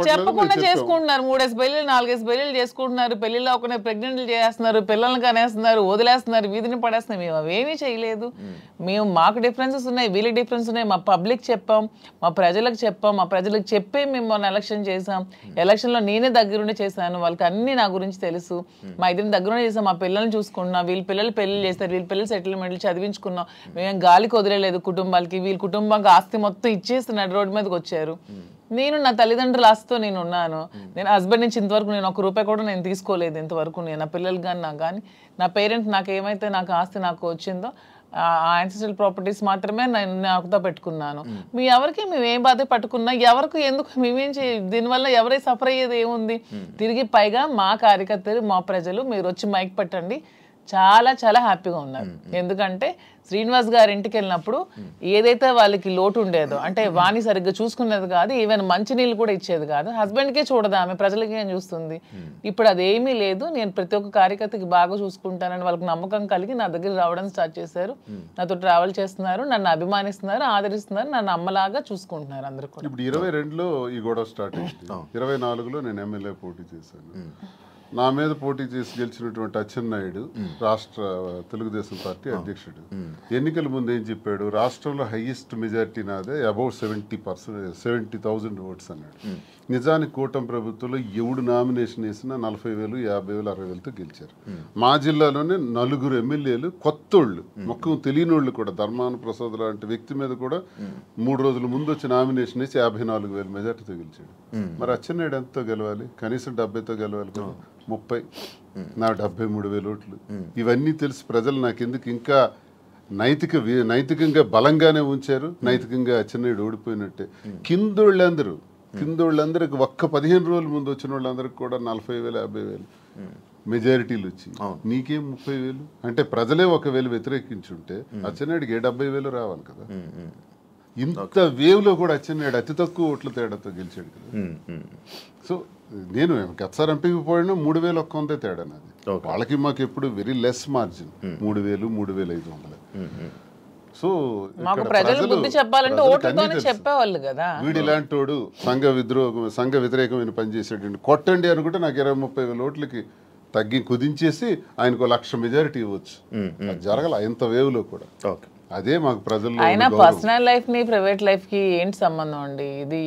చెప్పకుండా చేసుకుంటున్నారు? 3 పెళ్లిళ్ళు 4 పెళ్లిళ్ళు చేసుకుంటున్నారు. పెళ్లిలో ఒక ప్రెగ్నెంట్లు చేస్తున్నారు, పిల్లల్ని కనేస్తున్నారు, వదిలేస్తున్నారు, వీధిని పడేస్తున్నారు. మేము అవేమీ చేయలేదు. మేము మాకు డిఫరెన్సెస్ ఉన్నాయి, వీళ్ళకి డిఫరెన్స్ ఉన్నాయి. మా పబ్లిక్ చెప్పాం, మా ప్రజలకు చెప్పాం, మా ప్రజలకు చెప్పే మేము మొన్న ఎలక్షన్ చేసాం. ఎలక్షన్లో నేనే దగ్గరుండి చేశాను. వాళ్ళకి అన్ని నా గురించి తెలుసు. మా ఇద్దరిని దగ్గరుండి చేసాం. మా పిల్లల్ని చూసుకున్నాం. వీళ్ళ పిల్లలు పెళ్లి చేస్తారు, వీళ్ళ పిల్లలు సెటిల్మెంట్లు చదివించుకున్నాం. మేము గాలికి వదిలేదు కుటుంబాలకి. వీళ్ళ కుటుంబానికి ఆస్తి మొత్తం ఇచ్చేస్తున్నాడు, రోడ్డు మీదకి వచ్చారు. నేను నా తల్లిదండ్రుల ఆస్తితో నేను ఉన్నాను. నేను హస్బెండ్ నుంచి ఇంతవరకు నేను ₹1 కూడా నేను తీసుకోలేదు ఇంతవరకు. నేను నా పిల్లలకి కానీ నాకు కానీ నా పేరెంట్స్ నాకు ఏమైతే నాకు ఆస్తి నాకు వచ్చిందో ఆ యాన్సిస్ట్రల్ ప్రాపర్టీస్ మాత్రమే నేను నాకుతో పెట్టుకున్నాను. మీ ఎవరికి మేము ఏం బాధ పట్టుకున్నా, ఎవరికి ఎందుకు మేమేం దీనివల్ల ఎవరై సఫర్ అయ్యేది ఏముంది? తిరిగి పైగా మా కార్యకర్తలు మా ప్రజలు మీరు వచ్చి మైక్ పెట్టండి చాలా చాలా హ్యాపీగా ఉన్నారు. ఎందుకంటే శ్రీనివాస్ గారి ఇంటికి వెళ్ళినప్పుడు ఏదైతే వాళ్ళకి లోటు ఉండేదో, అంటే వాణి సరిగ్గా చూసుకునేది కాదు, ఈవెన్ మంచినీళ్ళు కూడా ఇచ్చేది కాదు. హస్బెండ్కే చూడదు ఆమె, ప్రజలకి ఏం చూస్తుంది. ఇప్పుడు అదేమీ లేదు. నేను ప్రతి ఒక్క కార్యకర్తకి బాగా చూసుకుంటానని వాళ్ళకి నమ్మకం కలిగి నా దగ్గర రావడం స్టార్ట్ చేశారు. నాతో ట్రావెల్ చేస్తున్నారు, నన్ను అభిమానిస్తున్నారు, ఆదరిస్తున్నారు, నన్ను అమ్మలాగా చూసుకుంటున్నారు అందరూ కూడా. ఇప్పుడు 22లో ఈ గొడవ స్టార్ట్ అయింది. 24లో నేను ఎమ్మెల్యే పోటీ చేశాను. నా మీద పోటీ చేసి గెలిచినటువంటి అచ్చెన్నాయుడు రాష్ట్ర తెలుగుదేశం పార్టీ అధ్యక్షుడు ఎన్నికల ముందు ఏం చెప్పాడు? రాష్ట్రంలో హైయెస్ట్ మెజారిటీ నాదే, అబౌట్ 70,000 ఓట్స్ అన్నాడు. నిజానికి కూటమి ప్రభుత్వంలో ఎవడు నామినేషన్ వేసినా 40,000, 50,000, 60,000తో గెలిచారు. మా జిల్లాలోనే 4 ఎమ్మెల్యేలు కొత్తోళ్ళు, మొక్కం తెలియనోళ్ళు కూడా, ధర్మాన ప్రసాద్ లాంటి వ్యక్తి మీద కూడా 3 రోజుల ముందు వచ్చి నామినేషన్ వేసి 54,000 మెజార్టీతో గెలిచాడు. మరి అచ్చెన్నాయుడు ఎంతో గెలవాలి? కనీసం 70తో గెలవాలి కదా. 30, నా 73,000 ఓట్లు. ఇవన్నీ తెలిసి ప్రజలు నాకెందుకు ఇంకా నైతికంగా బలంగానే ఉంచారు. నైతికంగా అచ్చెన్నాయుడు ఓడిపోయినట్టే. కిందోళ్ళందరికి ఒక్క 15 రోజుల ముందు వచ్చిన వాళ్ళందరికి కూడా 40,000, 50,000 మెజారిటీలు వచ్చి నీకేం 30,000? అంటే ప్రజలే 1,000 వ్యతిరేకించుంటే అచ్చెన్నాయుడికి 70,000 రావాలి కదా. ఇంత వేవ్లో కూడా అచ్చెన్నాయుడు అతి తక్కువ ఓట్ల తేడాతో గెలిచాడు కదా. సో నేను గతసారి ఎంపీకి పోయినా 3,100 తేడా నాది. వాళ్ళకి మాకు ఎప్పుడు వెరీ లెస్ మార్జిన్, 3,000, 3,500. సో వీడు ఇలాంటోడు సంఘ వ్యతిరేకమైన పని చేసాడు, కొట్టండి అనుకుంటే నాకు 20-30,000 ఓట్లకి తగ్గి కుదించేసి ఆయనకు 1,00,000 మెజారిటీ ఇవ్వచ్చు. జరగల ఇంత వేవ్లో కూడా. అదే మాకు ప్రజలు. అయినా పర్సనల్ లైఫ్ ని ప్రైవేట్ లైఫ్ కి ఏంటి సంబంధం అండి? ఇది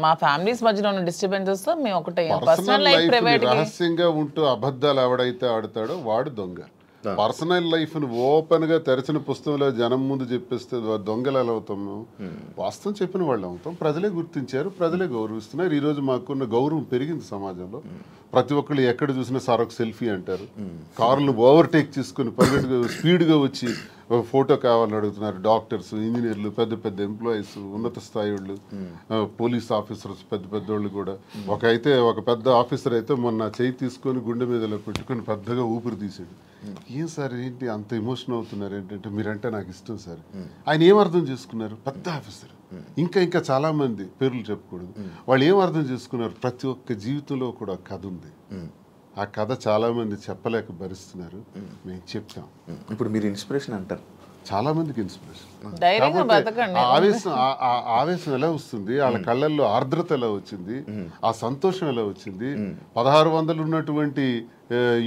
మా ఫ్యామిలీస్ మధ్యలో ఉన్న డిస్టర్బెన్సెస్ తో మేము ఒకటే. పర్సనల్ లైఫ్ ప్రైవేట్ రహస్యంగా ఉంటూ అబద్ధాలు ఎవడైతే ఆడతాడో వాడు దొంగ. పర్సనల్ లైఫ్ ను ఓపెన్ గా తెరచిన పుస్తకంలో జనం ముందు చెప్పేస్తే దొంగలు ఎలా అవుతాం? వాస్తవం చెప్పిన వాళ్ళు అవుతాం. ప్రజలే గుర్తించారు, ప్రజలే గౌరవిస్తున్నారు. ఈ రోజు మాకున్న గౌరవం పెరిగింది సమాజంలో. ప్రతి ఒక్కళ్ళు ఎక్కడ చూసినా సార్ ఒక సెల్ఫీ అంటారు. కార్లు ఓవర్టేక్ చేసుకుని పరిగెట్టుగా స్పీడ్గా వచ్చి ఫోటో కావాలని అడుగుతున్నారు. డాక్టర్స్, ఇంజనీర్లు, పెద్ద పెద్ద ఎంప్లాయీస్, ఉన్నత స్థాయి వాళ్ళు, పోలీస్ ఆఫీసర్స్, పెద్ద పెద్దోళ్ళు కూడా. ఒక పెద్ద ఆఫీసర్ అయితే మొన్న చేయి తీసుకొని గుండె మీదలో పెట్టుకొని పెద్దగా ఊపిరి తీసాడు. ఏం సార్ ఏంటి అంత ఎమోషన్ అవుతున్నారు ఏంటంటే, మీరంటే నాకు ఇష్టం సార్. ఆయన ఏం అర్థం చేసుకున్నారు? పెద్ద ఆఫీసర్. ఇంకా చాలా మంది పేర్లు చెప్పకూడదు. వాళ్ళు ఏం అర్థం చేసుకున్నారు? ప్రతి ఒక్క జీవితంలో కూడా కథ ఉంది. ఆ కథ చాలా మంది చెప్పలేక భరిస్తున్నారు. మేము చెప్తాం. ఇప్పుడు మీరు ఇన్స్పిరేషన్ అంటారు, చాలా మందికి ఇన్స్పిరేషన్. ఆవేశం ఎలా వస్తుంది? వాళ్ళ కళ్ళల్లో ఆర్ద్రత ఎలా వచ్చింది? ఆ సంతోషం ఎలా వచ్చింది? 1600 ఉన్నటువంటి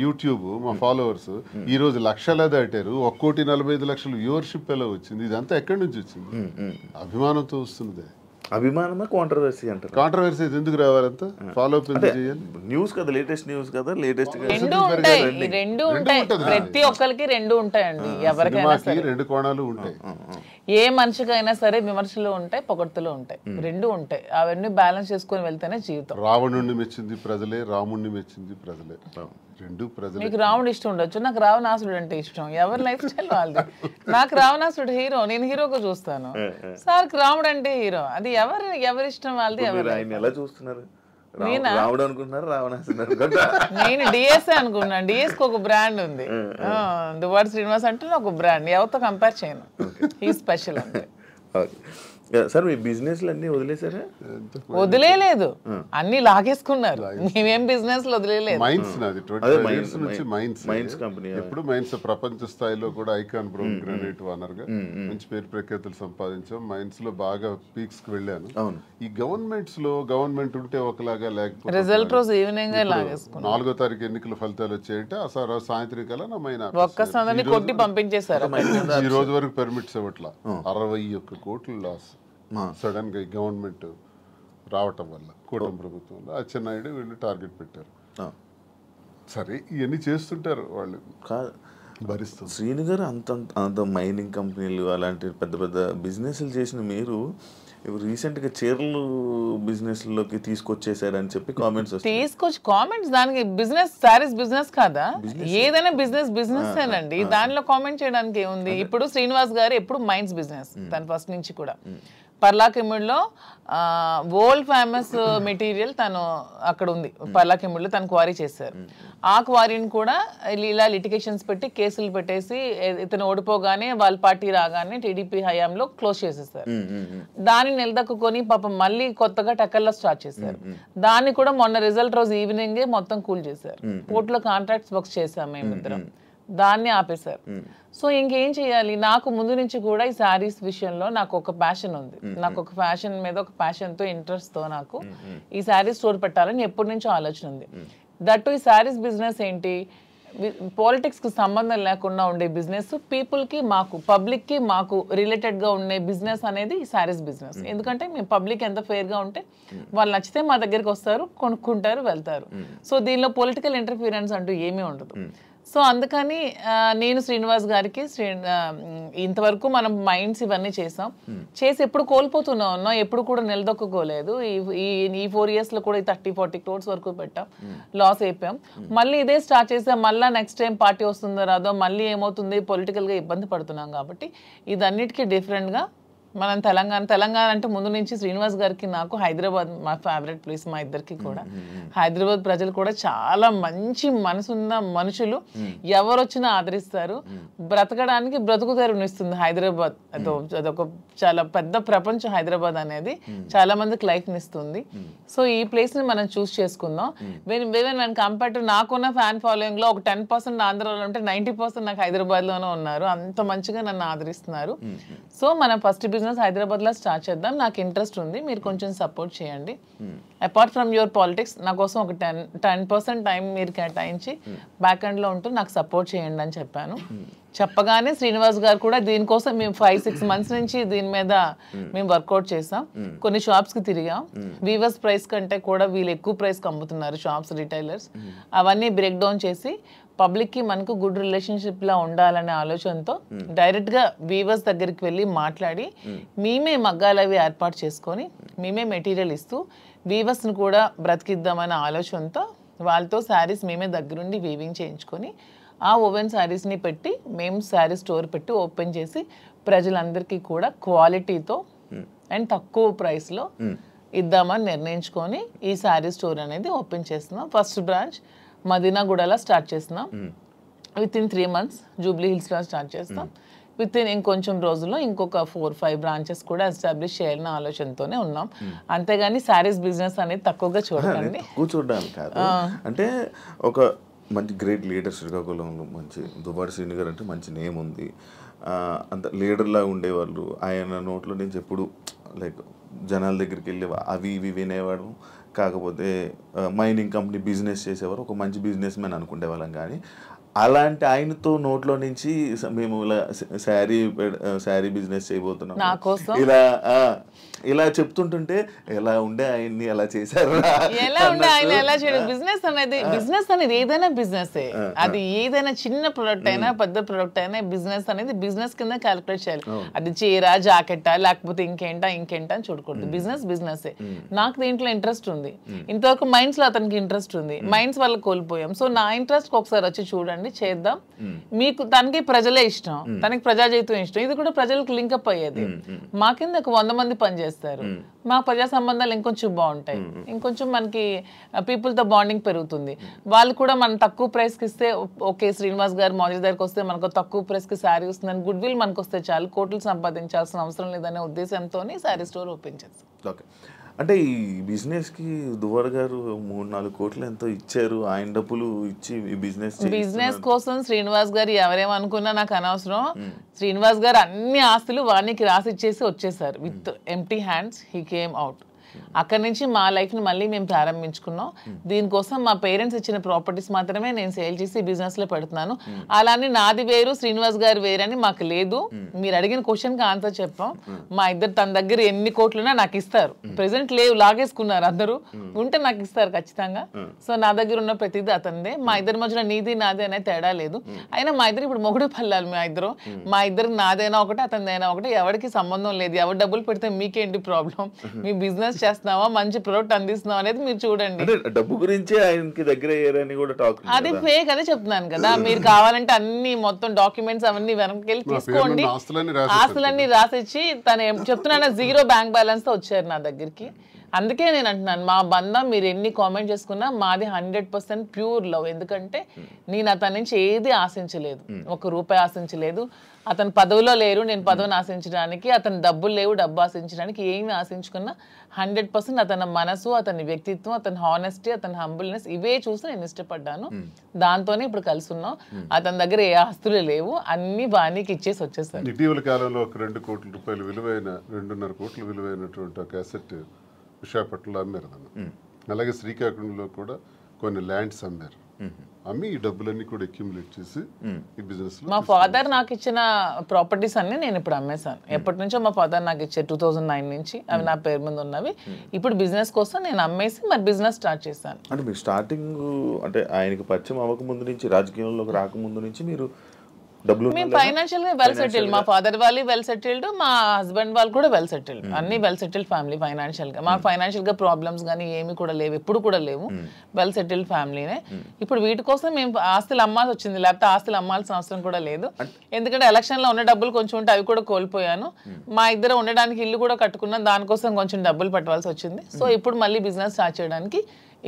యూట్యూబ్ మా ఫాలోవర్స్ ఈ రోజు లక్షలా దాటారు. 1,45,00,000 వ్యూవర్షిప్ ఎలా వచ్చింది? ఇదంతా ఎక్కడి నుంచి వచ్చింది? అభిమానంతో వస్తుంది. అభిమానమా కాంట్రవర్సీ అంటారు? కాంట్రవర్సీ ఎందుకు రావాలంత? ఫాలో అప్ చేయాలి. న్యూస్ కదా, లేటెస్ట్ న్యూస్ కదా, లేటెస్ట్ రెండు ఉంటాయి. ప్రతి ఒక్కరికి రెండు ఉంటాయండి. ఎవరికైనా సరే రెండు కోణాలు ఉంటాయి. ఏ మనిషికైనా సరే విమర్శలు ఉంటాయి, పొగడ్తలు ఉంటాయి, రెండు ఉంటాయి. అవన్నీ బ్యాలెన్స్ చేసుకొని వెళ్తేనే జీవితం. రావణుడిని మెచ్చింది ప్రజలే, రాముడిని మెచ్చింది ప్రజలే. రెండు ప్రజలు. మీకు రావణుడు ఇష్టం ఉండొచ్చు, నాకు రావణాసుడు అంటే ఇష్టం. ఎవరి లైఫ్ స్టైల్ వాళ్ళది. నాకు రావణాసుడు హీరో, నేను హీరోగా చూస్తాను. సార్ రాముడు అంటే హీరో. అది ఎవరి ఇష్టం వాళ్ళది. ఎలా చూస్తున్నారు? రాముడు అనుకుంటున్నారు, రావణాసుడు? నేను డిఎస్ఏ అనుకున్నాను. డిఎస్కి ఒక బ్రాండ్ ఉంది, దువ్వాడ శ్రీనివాస్ అంటే ఒక బ్రాండ్. ఎవరితో కంపేర్ చేయను. ఈ స్పెషల్ అంటే. సార్ మీ బిజినెస్ అన్ని వదిలేసారా? వదిలేదు, అన్ని లాగేసుకున్నారు. మేమేం బిజినెస్ వదిలేదు. ఎప్పుడు మైన్స్ ప్రపంచ స్థాయిలో కూడా ఐకాన్ బ్రౌన్ గ్రానైట్ ఓనర్ గా మంచి పేరు ప్రఖ్యాతులు సంపాదించాం. మైన్స్ లో బాగా పీక్స్ కి వెళ్ళాను. ఈ గవర్నమెంట్ ఉంటే ఒకలాగా, లేకపోతే రిజల్ట్ రోజు ఈవినింగ్ లాగేసుకున్నాం. 4వ తారీఖు ఎన్నికల ఫలితాలు వచ్చాయంటే ఆ సాయంత్రం కల్లా నా మైనా ఒక్కసారి కొట్టి పంపించేశారు. ఈ రోజు వరకు పెర్మిట్స్ ఇవ్వట్లా. 61 కోట్లు లాస్ సడన్ గా గవర్నమెంట్ రావటం వల్ల, కూటమి ప్రభుత్వంలో అచ్చెన్నాయుడు వీళ్ళు టార్గెట్ పెట్టారు. సరే ఇవన్నీ చేస్తుంటారు వాళ్ళు, భరిస్తారు. శ్రీను గారు అంత మైనింగ్ కంపెనీలు అలాంటి పెద్ద పెద్ద బిజినెస్లు చేసిన మీరు రీసెంట్గా చీరలు బిజినెస్లోకి తీసుకొచ్చేసారని చెప్పి కామెంట్స్ కామెంట్స్. దానికి బిజినెస్, సారీస్ బిజినెస్ కాదా? ఏదైనా బిజినెస్ ఏనండి. దానిలో కామెంట్ చేయడానికి ఏముంది? ఇప్పుడు శ్రీనివాస్ గారు ఎప్పుడు మైన్స్ బిజినెస్, తను ఫస్ట్ నుంచి కూడా. పర్లాకిముడిలో వరల్డ్ ఫేమస్ మెటీరియల్ తను అక్కడ ఉంది. పర్లాకిముడిలో తను క్వారీ చేశారు. ఆ క్వారీని కూడా ఇలా లిటిగేషన్స్ పెట్టి కేసులు పెట్టేసి ఇతను ఓడిపోగానే వాళ్ళ పార్టీ రాగానే టీడీపీ హయాంలో క్లోజ్ చేసేసారు. దాన్ని నిలదక్కుని పాపం మళ్ళీ కొత్తగా టెక్కల్లో స్టార్ట్ చేశారు. దాన్ని కూడా మొన్న రిజల్ట్ రోజు ఈవినింగే మొత్తం కూల్ చేశారు. కోర్టులో కాంట్రాక్ట్స్ వర్క్స్ చేశాం మేమిద్దరం. దాన్ని ఆపేశారు. సో ఇంకేం చేయాలి? నాకు ముందు నుంచి కూడా ఈ శారీస్ విషయంలో నాకు ఒక ప్యాషన్ ఉంది. నాకు ఒక ఫ్యాషన్ మీద ఒక ప్యాషన్తో, ఇంట్రెస్ట్తో నాకు ఈ శారీస్ స్టోర్ పెట్టాలని ఎప్పటి నుంచో ఆలోచన ఉంది. దట్టు ఈ శారీస్ బిజినెస్ ఏంటి, పాలిటిక్స్కి సంబంధం లేకుండా ఉండే బిజినెస్, పీపుల్కి మాకు, పబ్లిక్కి మాకు రిలేటెడ్గా ఉండే బిజినెస్ అనేది ఈ శారీస్ బిజినెస్. ఎందుకంటే మేము పబ్లిక్ ఎంత ఫెయిర్గా ఉంటే వాళ్ళు నచ్చితే మా దగ్గరికి వస్తారు, కొనుక్కుంటారు, వెళ్తారు. సో దీనిలో పొలిటికల్ ఇంటర్ఫీరెన్స్ అంటూ ఏమీ ఉండదు. సో అందుకని నేను శ్రీనివాస్ గారికి ఇంతవరకు మనం మైండ్స్ ఇవన్నీ చేసి ఎప్పుడు కోల్పోతున్నా ఉన్నాం, ఎప్పుడు కూడా నిలదొక్కుకోలేదు. ఈ 4 yearsలో కూడా 30-40 crores వరకు పెట్టాం, లాస్ అయిపోయాం. మళ్ళీ ఇదే స్టార్ట్ చేసాం. మళ్ళీ నెక్స్ట్ టైం పార్టీ వస్తుందో రాదో, మళ్ళీ ఏమవుతుంది, పొలిటికల్గా ఇబ్బంది పడుతున్నాం. కాబట్టి ఇదన్నిటికీ డిఫరెంట్గా మనం తెలంగాణ అంటే ముందు నుంచి శ్రీనివాస్ గారికి నాకు హైదరాబాద్ మా ఫేవరెట్ ప్లేస్, మా ఇద్దరికి కూడా. హైదరాబాద్ ప్రజలు కూడా చాలా మంచి మనసున్న మనుషులు, ఎవరు వచ్చినా ఆదరిస్తారు. బ్రతకడానికి బ్రతుకుతెరునిస్తుంది హైదరాబాద్. అదొక చాలా పెద్ద ప్రపంచం హైదరాబాద్ అనేది. చాలా మందికి లైఫ్ ఇస్తుంది. సో ఈ ప్లేస్ ని మనం చూస్ చేసుకుందాం. వెన్ కంపేర్ టు నాకున్న ఫ్యాన్ ఫాలోయింగ్ లో ఒక 10% ఆంధ్రాలో ఉంటే 90% నాకు హైదరాబాద్ లోనే ఉన్నారు. అంత మంచిగా నన్ను ఆదరిస్తున్నారు. సో మనం ఫస్ట్ బిజినెస్ హైదరాబాద్ లో స్టార్ట్ చేద్దాం. నాకు ఇంట్రెస్ట్ ఉంది, మీరు కొంచెం సపోర్ట్ చేయండి. అపార్ట్ ఫ్రమ్ యువర్ పాలిటిక్స్ నా కోసం ఒక 10% టైం మీరు కేటాయించి బ్యాక్ ఎండ్ లో ఉంటూ నాకు సపోర్ట్ చేయండి అని చెప్పాను. చెప్పగానే శ్రీనివాస్ గారు కూడా దీనికోసం మేము 5-6 months నుంచి దీని మీద మేము వర్కౌట్ చేసాం. కొన్ని షాప్స్ కి తిరిగాం. వీవర్స్ ప్రైస్ కంటే కూడా వీళ్ళు ఎక్కువ ప్రైస్ కి అమ్ముతున్నారు షాప్స్, రిటైలర్స్. అవన్నీ బ్రేక్ డౌన్ చేసి పబ్లిక్ కి మనకు గుడ్ రిలేషన్షిప్ లా ఉండాలనే ఆలోచనతో డైరెక్ట్ గా వీవర్స్ దగ్గరికి వెళ్ళి మాట్లాడి మేమే మగ్గాలు అవి ఏర్పాటు చేసుకొని మేమే మెటీరియల్ ఇస్తూ వీవర్స్ ని కూడా బ్రతికిద్దామనే ఆలోచనతో వాళ్ళతో శారీస్ మేమే దగ్గరుండి వీవింగ్ చేయించుకొని ఆ ఓవెన్ శారీస్ని పెట్టి మేము శారీ స్టోర్ పెట్టి ఓపెన్ చేసి ప్రజలందరికీ కూడా క్వాలిటీతో అండ్ తక్కువ ప్రైస్లో ఇద్దామని నిర్ణయించుకొని ఈ శారీ స్టోర్ అనేది ఓపెన్ చేస్తున్నాం. ఫస్ట్ బ్రాంచ్ మదీనాగూడలో స్టార్ట్ చేస్తున్నాం. విత్ ఇన్ 3 months జూబ్లీ హిల్స్లో స్టార్ట్ చేస్తాం. విత్ ఇన్ ఇంకొంచెం రోజుల్లో ఇంకొక 4-5 బ్రాంచెస్ కూడా ఎస్టాబ్లిష్ చేయాలన్న ఆలోచనతోనే ఉన్నాం. అంతేగాని శారీస్ బిజినెస్ అనేది తక్కువగా చూడండి. తక్కువ చూడడానికి కాదు, అంటే ఒక మంచి గ్రేట్ లీడర్ శ్రీకాకుళంలో మంచి దువ్వాడ శ్రీని గారు అంటే మంచి నేమ్ ఉంది. అంత లీడర్లా ఉండేవాళ్ళు. ఆయన నోట్లో నుంచి ఎప్పుడు లైక్ జనాల దగ్గరికి వెళ్ళి అవి ఇవి వినేవాడు. కాకపోతే మైనింగ్ కంపెనీ బిజినెస్ చేసేవారు, ఒక మంచి బిజినెస్ మ్యాన్ అనుకునేవాళ్ళం. కానీ అలాంటి ఆయనతో నోట్లో నుంచి మేము ఇలా శారీ బిజినెస్ చేయబోతున్నాం ఇలా చెప్తుంటుంటే ఎలా ఉండే ఆయన్ని ఎలా చేశారు, ఎలా ఉండే ఆయన ఎలా చేయడం. బిజినెస్ అనేది ఏదైనా బిజినెస్, అది ఏదైనా చిన్న ప్రొడక్ట్ అయినా పెద్ద ప్రొడక్ట్ అయినా బిజినెస్ అనేది బిజినెస్ కింద క్యాలిక్యులేట్ చేయాలి. అది చీర జాకెట్టా లేకపోతే ఇంకేంటా అని చూడకూడదు. బిజినెస్ నాకు దీంట్లో ఇంట్రెస్ట్ ఉంది. ఇంతవరకు మైండ్స్ లో అతనికి ఇంట్రెస్ట్ ఉంది, మైండ్స్ వల్ల కోల్పోయాం. సో నా ఇంట్రెస్ట్ ఒకసారి వచ్చి చూడండి, చేద్దాం. మీకు తనకి ప్రజలే ఇష్టం, తనకి ప్రజాజీవితం ఇష్టం, ఇది కూడా ప్రజలకు లింకప్ అయ్యేది. మా కింద ఒక 100 మంది పనిచేస్తారు, మా ప్రజా సంబంధాలు ఇంకొంచెం బాగుంటాయి, ఇంకొంచెం మనకి పీపుల్ తో బాండింగ్ పెరుగుతుంది. వాళ్ళు కూడా మనం తక్కువ ప్రైస్ కి ఇస్తే ఓకే, శ్రీనివాస్ గారు మౌజీ దగ్గరికి వస్తే మనకు తక్కువ ప్రైస్ కి శారీ వస్తుందని గుడ్ విల్ మనకు వస్తే చాలు, కోట్లు సంపాదించాల్సిన అవసరం లేదనే ఉద్దేశంతో శారీ స్టోర్ ఓపెన్ చేస్తాం. ఓకే, అంటే ఈ బిజినెస్కి దువ్వాడ గారు 3-4 కోట్లు ఎంతో ఇచ్చారు. ఆయన డబ్బులు ఇచ్చి ఈ బిజినెస్ కోసం శ్రీనివాస్ గారు ఎవరేమనుకున్నా నాకు అనవసరం. శ్రీనివాస్ గారు అన్ని ఆస్తులు వానికి రాసి ఇచ్చేసి వచ్చేసారు. With empty hands he came out. అక్కడి నుంచి మా లైఫ్ని మళ్ళీ మేము ప్రారంభించుకున్నాం. దీనికోసం మా పేరెంట్స్ ఇచ్చిన ప్రాపర్టీస్ మాత్రమే నేను సేల్ చేసి బిజినెస్లో పెడుతున్నాను. అలానే నాది వేరు శ్రీనివాస్ గారు వేరు అని మాకు లేదు. మీరు అడిగిన క్వశ్చన్కి ఆన్సర్ చెప్పాం. మా ఇద్దరు తన దగ్గర ఎన్ని కోట్లున్నా నాకు ఇస్తారు. ప్రెసెంట్ లేవు, లాగేసుకున్నారు అందరూ, ఉంటే నాకు ఇస్తారు ఖచ్చితంగా. సో నా దగ్గర ఉన్న ప్రతిదీ అతనిదే. మా ఇద్దరి మధ్యలో నీది నాది అనే తేడా లేదు. అయినా మా ఇద్దరు ఇప్పుడు మొగుడు పల్లాలి. మా ఇద్దరు నాదైనా ఒకటి అతనిదైనా ఒకటి, ఎవరికి సంబంధం లేదు. ఎవరు డబ్బులు పెడితే మీకేంటి ప్రాబ్లం? మీ బిజినెస్ చేస్తున్నావా, మంచి ప్రొడక్ట్ అందిస్తున్నావా అనేది మీరు చూడండి. డబ్బు గురించి ఆయనకి దగ్గర అయ్యారని కూడా టాక్, అది ఫేక్, అదే చెప్తున్నాను కదా. మీరు కావాలంటే అన్ని మొత్తం డాక్యుమెంట్స్ అవన్నీ వెనక్కి వెళ్ళి తీసుకోండి. ఆస్తులన్నీ రాసిచ్చి తను చెప్తున్నాను 0 బ్యాంక్ బ్యాలెన్స్ తో వచ్చారు నా దగ్గరికి. అందుకే నేను అంటున్నాను, మా బంధం మీరు ఎన్ని కామెంట్ చేసుకున్నా మాది 100% ప్యూర్ లవ్. ఎందుకంటే నేను అతని నుంచి ఏది ఆశించలేదు, 1 రూపాయి ఆశించలేదు. అతను పదవిలో లేరు, నేను పదవిని ఆశించడానికి, అతను డబ్బులు లేవు, డబ్బు ఆశించడానికి. ఏమి ఆశించుకున్నా 100% అతని మనసు, అతని వ్యక్తిత్వం, అతని హానెస్టీ, అతని హంబుల్నెస్ ఇవే చూసి నేను ఇష్టపడ్డాను. దాంతోనే ఇప్పుడు కలిసి ఉన్నాం. అతని దగ్గర ఏ ఆస్తులు లేవు, అన్ని బాణీకి ఇచ్చేసి వచ్చేసారు. ఇటీవల కాలంలో ఒక 2 కోట్ల రూపాయలు విలువైన 2.5 కోట్ల విలువైనటువంటి ఒక అసెట్ విశాఖపట్నంలో అమ్మారు. అలాగే శ్రీకాకుళంలో కూడా కొన్ని ల్యాండ్స్ అమ్మారు. అమ్మి ఈ డబ్బులన్నీ కూడా అక్యుములేట్ చేసి ఈ బిజినెస్ లో మా ఫాదర్ నాకు ఇచ్చిన ప్రాపర్టీస్ అన్ని నేను ఇప్పుడు అమ్మేశాను. ఎప్పటి నుంచో మా ఫాదర్ నాకు ఇచ్చే 2009 నుంచి అవి నా పేరు మీద ఉన్నవి. ఇప్పుడు బిజినెస్ కోసం నేను అమ్మేసి మరి బిజినెస్ స్టార్ట్ చేశాను. అంటే మీరు స్టార్టింగ్ అంటే ఆయనకి పరిచయం అవ్వక ముందు నుంచి, రాజకీయంలోకి రాకముందు నుంచి మీరు మేము ఫైనాన్షియల్ గా వెల్ సెటిల్డ్. మా ఫాదర్ వాళ్ళు వెల్ సెటిల్డ్, మా హస్బెండ్ వాళ్ళు కూడా వెల్ సెటిల్డ్. అన్ని వెల్ సెటిల్డ్ ఫ్యామిలీ ఫైనాన్షియల్ గా. మాకు ఫైనాన్షియల్ గా ప్రాబ్లమ్స్ కానీ ఏమి కూడా లేవు, ఎప్పుడు కూడా లేవు. వెల్ సెటిల్డ్ ఫ్యామిలీనే. ఇప్పుడు వీటి కోసం మేము ఆస్తులు అమ్మాల్సి వచ్చింది, లేకపోతే ఆస్తులు అమ్మాల్సిన అవసరం కూడా లేదు. ఎందుకంటే ఎలక్షన్ లో ఉన్న డబ్బులు కొంచెం ఉంటే అవి కూడా కోల్పోయాను. మా ఇద్దరు ఉండడానికి ఇల్లు కూడా కట్టుకున్నాం, దానికోసం కొంచెం డబ్బులు పట్టవలసి వచ్చింది. సో ఇప్పుడు మళ్ళీ బిజినెస్ స్టార్ట్ చేయడానికి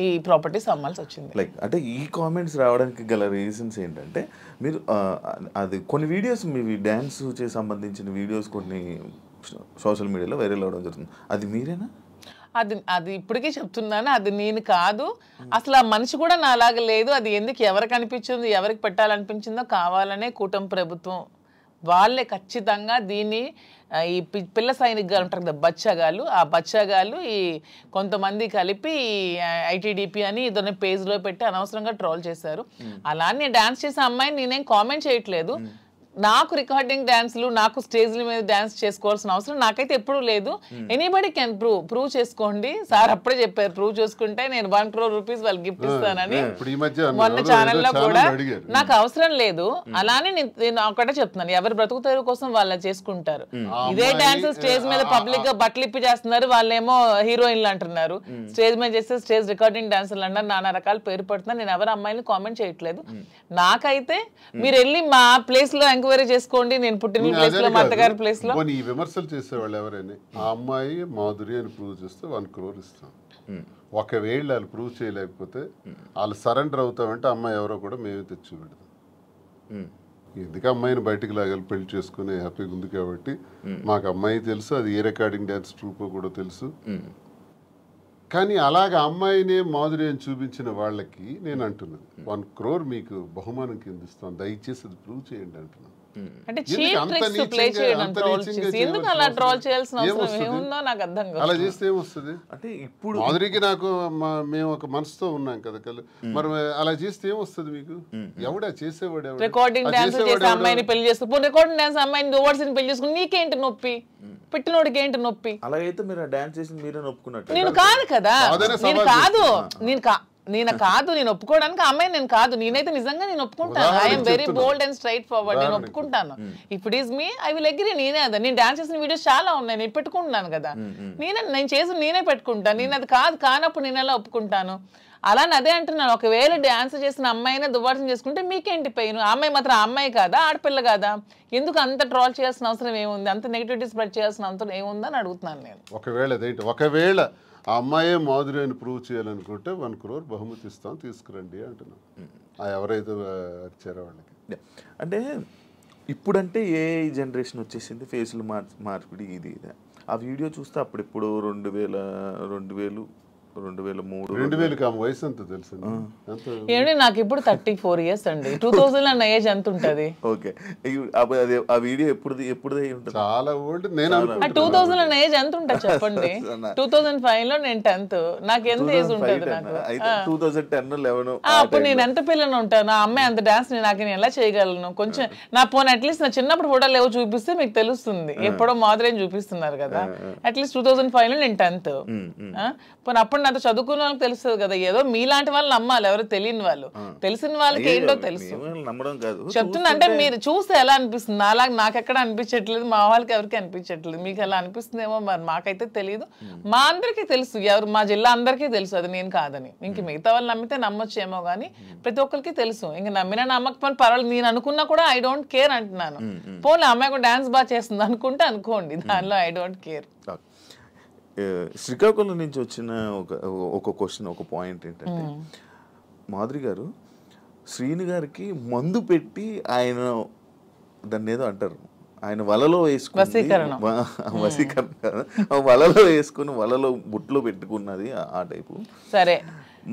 ఈ ప్రాపర్టీస్ అమ్మాల్సి వచ్చింది. లైక్ అంటే ఈ కామెంట్స్ రావడానికి గల రీజన్స్ ఏంటంటే, మీరు అది కొన్ని వీడియోస్ మీ డ్యాన్స్ చేసి సంబంధించిన వీడియోస్ కొన్ని సోషల్ మీడియాలో వైరల్ అవ్వడం జరుగుతుంది. అది మీరేనా? అది ఇప్పటికీ చెప్తున్నాను, అది నేను కాదు. అసలు ఆ మనిషి కూడా నా అలాగే లేదు. అది ఎందుకు ఎవరికి అనిపించింది, ఎవరికి పెట్టాలనిపించిందో కావాలనే కూటమి ప్రభుత్వం వాళ్ళే ఖచ్చితంగా దీన్ని ఈ పిల్ల సైనిక్ గారు ఉంటారు కదా బచ్చాగాళ్ళు, ఆ బచ్చాగాళ్ళు ఈ కొంతమంది కలిపి ఐటీడీపీ అని ఇదొన్న పేజ్లో పెట్టి అనవసరంగా ట్రోల్ చేశారు. అలానే డాన్స్ చేసే అమ్మాయిని నేనేం కామెంట్ చేయట్లేదు. నాకు రికార్డింగ్ డాన్స్లు నాకు స్టేజ్ల మీద డాన్స్ చేసుకోవాల్సిన అవసరం నాకైతే ఎప్పుడూ లేదు. ఎనీబడి కెన్ ప్రూవ్ చేసుకోండి. సార్ అప్పుడే చెప్పారు ప్రూవ్ చేసుకుంటే నేను 1 crore rupees వాళ్ళకి గిఫ్ట్ ఇస్తానని మొన్న ఛానల్లో కూడా. నాకు అవసరం లేదు. అలానే నేను ఒకటే చెప్తున్నాను, ఎవరి బ్రతుకు తెరువు కోసం వాళ్ళు చేసుకుంటారు. ఇదే డాన్స్ స్టేజ్ మీద పబ్లిక్ గా బట్టలు ఇప్పి చేస్తున్నారు, వాళ్ళేమో హీరోయిన్లు అంటున్నారు. స్టేజ్ మీద చేస్తే స్టేజ్ రికార్డింగ్ డాన్సర్లు అంటారు, నానా రకాల పేరు పడుతున్నారు. నేను ఎవరు అమ్మాయిని కామెంట్ చేయట్లేదు. నాకైతే మీరు వెళ్ళి మా ప్లేస్ లో ఎంక్వైరీ చేసుకోండి, నేను పుట్టిన ప్లేస్ లో మా అత్తగారి ప్లేస్ లో. ఈ విమర్శలు చేసేవాళ్ళు ఎవరైనా ఆ అమ్మాయి మాధురి అని ప్రూవ్ చేస్తే 1 crore ఇస్తాం. ఒకవేళ వాళ్ళు ప్రూవ్ చేయలేకపోతే వాళ్ళు సరెండర్ అవుతామంటే అమ్మాయి ఎవరో కూడా మేమే తెచ్చి పెడతాం. ఎందుకు అమ్మాయిని బయటికి లాగాలి, పెళ్లి చేసుకుని హ్యాపీగా ఉంది కాబట్టి. మాకు అమ్మాయి తెలుసు, అది ఏ రికార్డింగ్ డ్యాన్స్ ట్రూపో కూడా తెలుసు. కానీ అలాగ అమ్మాయినే మాధురి అని చూపించిన వాళ్ళకి నేను అంటున్నాను 1 crore మీకు బహుమానం కింద ఇస్తాను, దయచేసి అది ప్రూవ్ చేయండి అంటున్నాను. అంటే చీప్ ట్రిక్స్ ప్లే చేయడం, ట్రోల్ చేసి ఎందుకు అలా ట్రోల్ చేయాల్సిన అవసరం ఏముందో నాకు అర్థం కాదు. అలా చేస్తే ఏమొస్తుంది? అంటే ఇప్పుడు మాధురికి నాకు మేము ఒక మనసుతో ఉన్నాం కదా, మరి అలా చేస్తే ఏమొస్తుంది మీకు? ఎవడా చేసేవాడు? రికార్డింగ్ డాన్స్ చేసే అమ్మాయిని పెళ్లి చేసుకుని, రికార్డింగ్ డాన్స్ అమ్మాయిని ఓవర్సీని పెళ్లి చేసుకుని నీకేంటి నొప్పి? పెట్టినోడికి ఏంటి నొప్పి? అలాగైతే మీరు డాన్స్ చేసి మీరే ఒప్పుకున్నట్టు. నేను కాదు కదా, నేను ఒప్పుకోవడానికి అమ్మాయి నేను కాదు. నేనైతే నిజంగా నేను ఒప్పుకుంటాను. I'm very bold and straight forward. నేను ఒప్పుకుంటాను. If it is me I will agree. నేనే అదా, నేను డాన్స్ చేసిన వీడియోస్ చాలా ఉన్నాయి, నేను పెట్టుకుంటున్నాను కదా. నేనే పెట్టుకుంటాను. నేను అది కానప్పుడు నేను ఎలా ఒప్పుకుంటాను? అలానే అదే అంటున్నాను, ఒకవేళ డాన్స్ చేసిన అమ్మాయినే దువ్వాసం చేసుకుంటే మీకేంటి పెయిన్? అమ్మాయి మాత్రం అమ్మాయి కాదా, ఆడపిల్ల కాదా? ఎందుకు అంత ట్రోల్ చేయాల్సిన అవసరం ఏముంది? అంత నెగిటివిటీ స్ప్రెడ్ చేయాల్సిన అవసరం ఏముందని అడుగుతున్నాను నేను. ఒకవేళ ఆ అమ్మాయే మాధురి అని ప్రూవ్ చేయాలనుకుంటే 1 crore బహుమతి ఇస్తాం, తీసుకురండి అంటున్నాం. ఎవరైతే వచ్చారో వాళ్ళకి. అంటే ఇప్పుడంటే ఏ జనరేషన్ వచ్చేసింది, ఫేసులు మార్పిడి ఇది. ఆ వీడియో చూస్తే అప్పుడెప్పుడు 2003 వయసు ఎంత తెలుసు? ఏమంటే నాకు ఇప్పుడు 34 years అండి. 2000 అన్న ఏజ్ ఎంత ఉంటది? ఓకే, ఆ వీడియో ఎప్పుడుదే ఉంటుంది? చాలా ఓల్డ్. నేను 2000 అన్న ఏజ్ ఎంత ఉంటుంది చెప్పండి? 2005 లో నేను 10th. నాకు ఎంత ఏజ్ ఉంటుంది? నాకు 2010-11. అప్పుడు నేను ఎంత పిల్లని ఉంటాను? నా అమ్మాయి అంత డాన్స్ నేను ఎలా చేయగలను? కొంచెం నా పోనీ అట్లీస్ట్ నా చిన్నప్పుడు ఫోటోలు ఏవో చూపిస్తే మీకు తెలుస్తుంది. ఎప్పుడో మాదిరి చూపిస్తున్నారు కదా. అట్లీస్ట్ 2005 లో నేను 10th. పోనీ అప్పుడు నాతో చదువుకున్న వాళ్ళకి తెలుస్తుంది కదా. ఏదో మీలాంటి వాళ్ళు నమ్మాలి, ఎవరు తెలియని వాళ్ళు. తెలిసిన వాళ్ళకి ఏంటో తెలుసు. చెప్తున్నా అంటే మీరు చూస్తే ఎలా అనిపిస్తుంది? అలాగే నాకెక్కడ అనిపించట్లేదు, మా వాళ్ళకి ఎవరికి అనిపించట్లేదు. మీకు ఎలా అనిపిస్తుందేమో మరి, మాకైతే తెలియదు. మా అందరికీ తెలుసు, ఎవరు మా జిల్లా అందరికీ తెలుసు అది నేను కాదని. ఇంక మిగతా వాళ్ళు నమ్మితే నమ్మొచ్చేమో కానీ ప్రతి ఒక్కరికి తెలుసు. ఇంక నమ్మినా నమ్మకపోయినా పర్వాలేదు, నేను అనుకున్నా కూడా ఐ డోంట్ కేర్ అంటున్నాను. పోనీ అమ్మాయి కూడా డాన్స్ బాగా చేస్తుంది అనుకుంటే అనుకోండి, దానిలో ఐ డోంట్ కేర్. శ్రీకాకుళం నుంచి వచ్చిన ఒక క్వశ్చన్, ఒక పాయింట్ ఏంటంటే, మాధురి గారు శ్రీని గారికి మందు పెట్టి ఆయన దాన్ని ఏదో అంటారు, ఆయన వలలో వేసుకుని వలలో వేసుకుని వలలో బుట్లో పెట్టుకున్నది ఆ టైపు. సరే,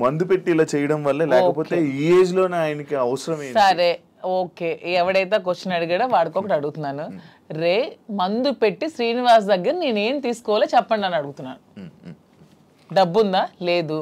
మందు పెట్టి ఇలా చేయడం వల్ల, లేకపోతే ఈ ఏజ్ లోనే ఆయనకి అవసరం ఏంటి? సరే ఓకే, ఎవడైతే క్వశ్చన్ అడిగాడో వాడికి ఒకటి అడుగుతున్నాను. మందు పెట్టి శ్రీనివాస్ దగ్గర నేనేం తీసుకోవాలో చెప్పండి అని అడుగుతున్నాను. డబ్బుందా? లేదు.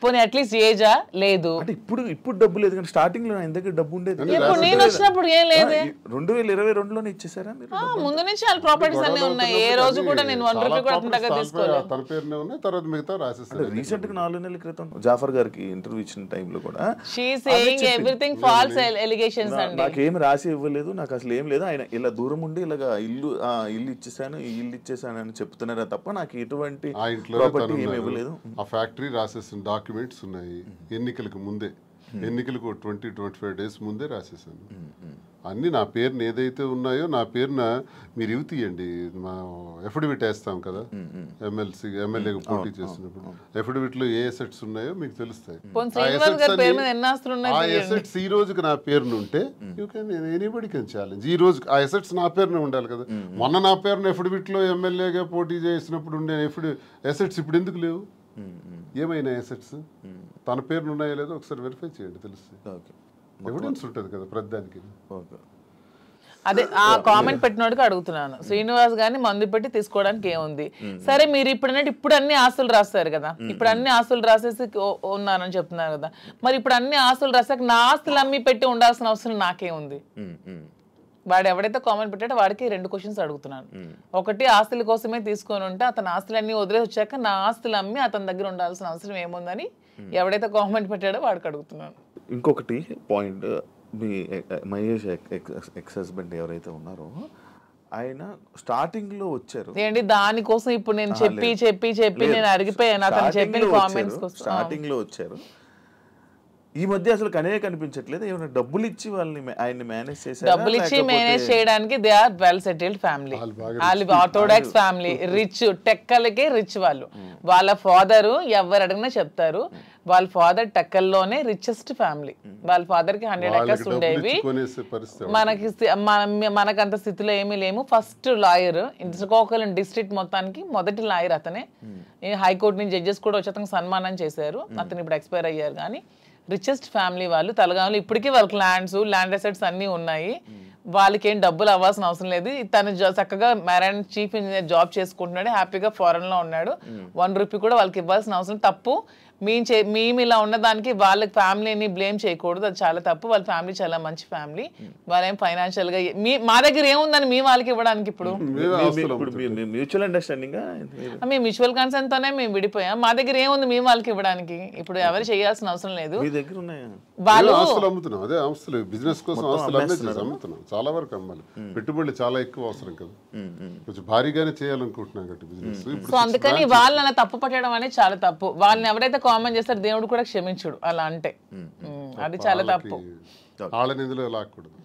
పోనీ అట్లీస్ట్ ఏజా? లేదు. ఇప్పుడు డబ్బు లేదు కానీ స్టార్టింగ్ లో ఆయన దగ్గర డబ్బు ఉండేది. నేను వచ్చినప్పుడు ఏం లేదు. 2022లోనే ఇచ్చేసారా మీరు? ముందు నుంచి వాళ్ళ ప్రాపర్టీస్ అన్ని ఉన్నాయి. ఏ రోజు కూడా నేను 1 రూపీ కూడా తీసుకోలేదు. తన పేరునే ఉన్నాయి, తర్వాత మిగతా రాసేసారు. రీసెంట్ గా 4 నెలల క్రితం జాఫర్ గారికి ఇంటర్వ్యూ ఇచ్చిన టైంలో కూడా she saying everything false allegations అండి. నాకేం రాసి ఇవ్వలేదు, నాకు అసలు ఏం లేదు, ఆయన ఇలా దూరం ఉండి ఇలాగా ఇల్లు ఇచ్చేసాను, ఈ ఇల్లు ఇచ్చేసాను అని చెప్తున్నారా తప్ప నాకు ఎటువంటి ప్రాపర్టీ ఏమి ఇవ్వలేదు. ఆ ఫ్యాక్టరీ రాసేసిన డాక్యుమెంట్స్ ఉన్నాయి. ఎన్నికలకు ముందే, ఎన్నికలకు 20-25 days ముందే రాసేసాను. అన్ని నా పేరున ఏదైతే ఉన్నాయో నా పేరున మీరు ఇవి తీయండి. మా ఎఫిడవిట్ వేస్తాం కదా, ఎమ్మెల్యేగా పోటీ చేసినప్పుడు ఎఫిడవిట్ లో ఏ అసెట్స్ ఉన్నాయో మీకు తెలుస్తాయి. ఆ అసెట్స్ ఈ రోజుకి నా పేరున ఉంటే you can anybody can challenge. ఈ రోజు ఆ అసెట్స్ నా పేరున ఉండాలి కదా. మొన్న నా పేరున ఎఫిడవిట్ లో ఎమ్మెల్యేగా పోటీ చేసినప్పుడు ఉండే అసెట్స్ ఇప్పుడు ఎందుకు లేవు? ఏమైనా అసెట్స్ తన పేరున ఉన్నాయో లేదో ఒకసారి వెరిఫై చేయండి, తెలుస్తుంది. ఎవిడెన్స్ ఉంటుంది కదా ప్రతిదానికి. అదే ఆ కామెంట్ పెట్టినోడికి అడుగుతున్నాను. శ్రీనివాస్ గారిని మందు పెట్టి తీసుకోవడానికి ఏముంది? సరే, మీరు ఇప్పుడు అన్ని ఆస్తులు రాస్తారు కదా, ఇప్పుడు అన్ని ఆస్తులు రాసేసి ఉన్నానని చెప్తున్నారు కదా, మరి ఇప్పుడు అన్ని ఆస్తులు రాసాక నా ఆస్తులు అమ్మి పెట్టి ఉండాల్సిన అవసరం నాకేముంది? వాడు ఎవడైతే కామెంట్ పెట్టాడో వాడికి 2 క్వశ్చన్స్ అడుగుతున్నాను. ఒకటి, ఆస్తుల కోసమే తీసుకొని ఉంటే అతని ఆస్తులన్నీ వదిలేసి వచ్చాక నా ఆస్తులు అమ్మి అతని దగ్గర ఉండాల్సిన అవసరం ఏముందని ఎవడైతే కామెంట్ పెట్టాడో వాడికి అడుగుతున్నాను. ఇంకొకటి పాయింట్, మీ మహేష్ ఎక్స్ హస్బెండ్ ఎవరైతే ఉన్నారో ఆయన స్టార్టింగ్ లో వచ్చారు ఏంటి దానికోసం ఇప్పుడు నేను చెప్పి నేను అరిగిపోయాను అతను చెప్పిన కామెంట్స్ కోసం. స్టార్టింగ్ లో వచ్చారు, ఈ మధ్య అసలు కనిపించట్లేదు. ఏమైనా డబ్బులు ఇచ్చి వాళ్ళని ఆయన్ని మేనేజ్ చేశారు? డబ్బులు ఇచ్చి మేనేజ్ చేయడానికి they are well settled family. వాళ్ళు ఆర్థోడాక్స్ ఫ్యామిలీ, రిచ్, టెక్కలకే రిచ్ వాళ్ళు. వాళ్ళ ఫాదర్ ఎవరు అడిగినా చెప్తారు, వాళ్ళ ఫాదర్ టెక్కల్లోనే రిచెస్ట్ ఫ్యామిలీ. వాళ్ళ ఫాదర్ కి 100 acres ఉండేవి. మనకంత స్థితిలో ఏమీ లేము. ఫస్ట్ లాయర్ శ్రీకాకుళం డిస్ట్రిక్ట్ మొత్తానికి మొదటి లాయర్ అతనే. హైకోర్టు నుంచి జడ్జెస్ కూడా వచ్చి అతనికి సన్మానం చేశారు. అతను ఇప్పుడు ఎక్స్పైర్ అయ్యారు. కానీ రిచెస్ట్ ఫ్యామిలీ వాళ్ళు. తలగాములు ఇప్పటికీ వాళ్ళకి ల్యాండ్ అసెట్స్ అన్నీ ఉన్నాయి. వాళ్ళకి ఏం డబ్బులు అవ్వాల్సిన అవసరం లేదు. తను చక్కగా మెరైన్ చీఫ్ ఇంజనీర్ జాబ్ చేసుకుంటున్నాడు, హ్యాపీగా ఫారెన్ లో ఉన్నాడు. 1 రూపీ కూడా వాళ్ళకి ఇవ్వాల్సిన అవసరం. తప్పు మేము ఇలా ఉన్నదానికి వాళ్ళ ఫ్యామిలీని బ్లేమ్ చేయకూడదు, అది చాలా తప్పు. వాళ్ళ ఫ్యామిలీ చాలా మంచి ఫ్యామిలీ. వాళ్ళేం ఫైనాన్షియల్ గా మా దగ్గర ఏముందని మీ వాళ్ళకి ఇవ్వడానికి? ఇప్పుడు మ్యూచువల్ అండర్స్టాండింగ్, మేము మ్యూచువల్ కన్సెంట్ తోనే మేము విడిపోయాం. మా దగ్గర ఏముంది మీ వాళ్ళకి ఇవ్వడానికి? ఇప్పుడు ఎవరు చేయాల్సిన అవసరం లేదు. వాళ్ళు అమ్ముతున్నాం, అదే ఆస్తులు బిజినెస్ కోసం అమ్ముతున్నాం. చాలా వరకు అమ్మాలి, పెట్టుబడులు చాలా ఎక్కువ అవసరం కదా, కొంచెం భారీగానే చేయాలనుకుంటున్నాం కాబట్టి బిజినెస్. సో అందుకని వాళ్ళని తప్పు పట్టడం అనేది చాలా తప్పు. వాళ్ళని ఎవరైతే కామెంట్ చేస్తారు దేవుడు కూడా క్షమించుడు అలా అంటే, అది చాలా తప్పు. వాళ్ళని ఇందులో లాక్కూడదు.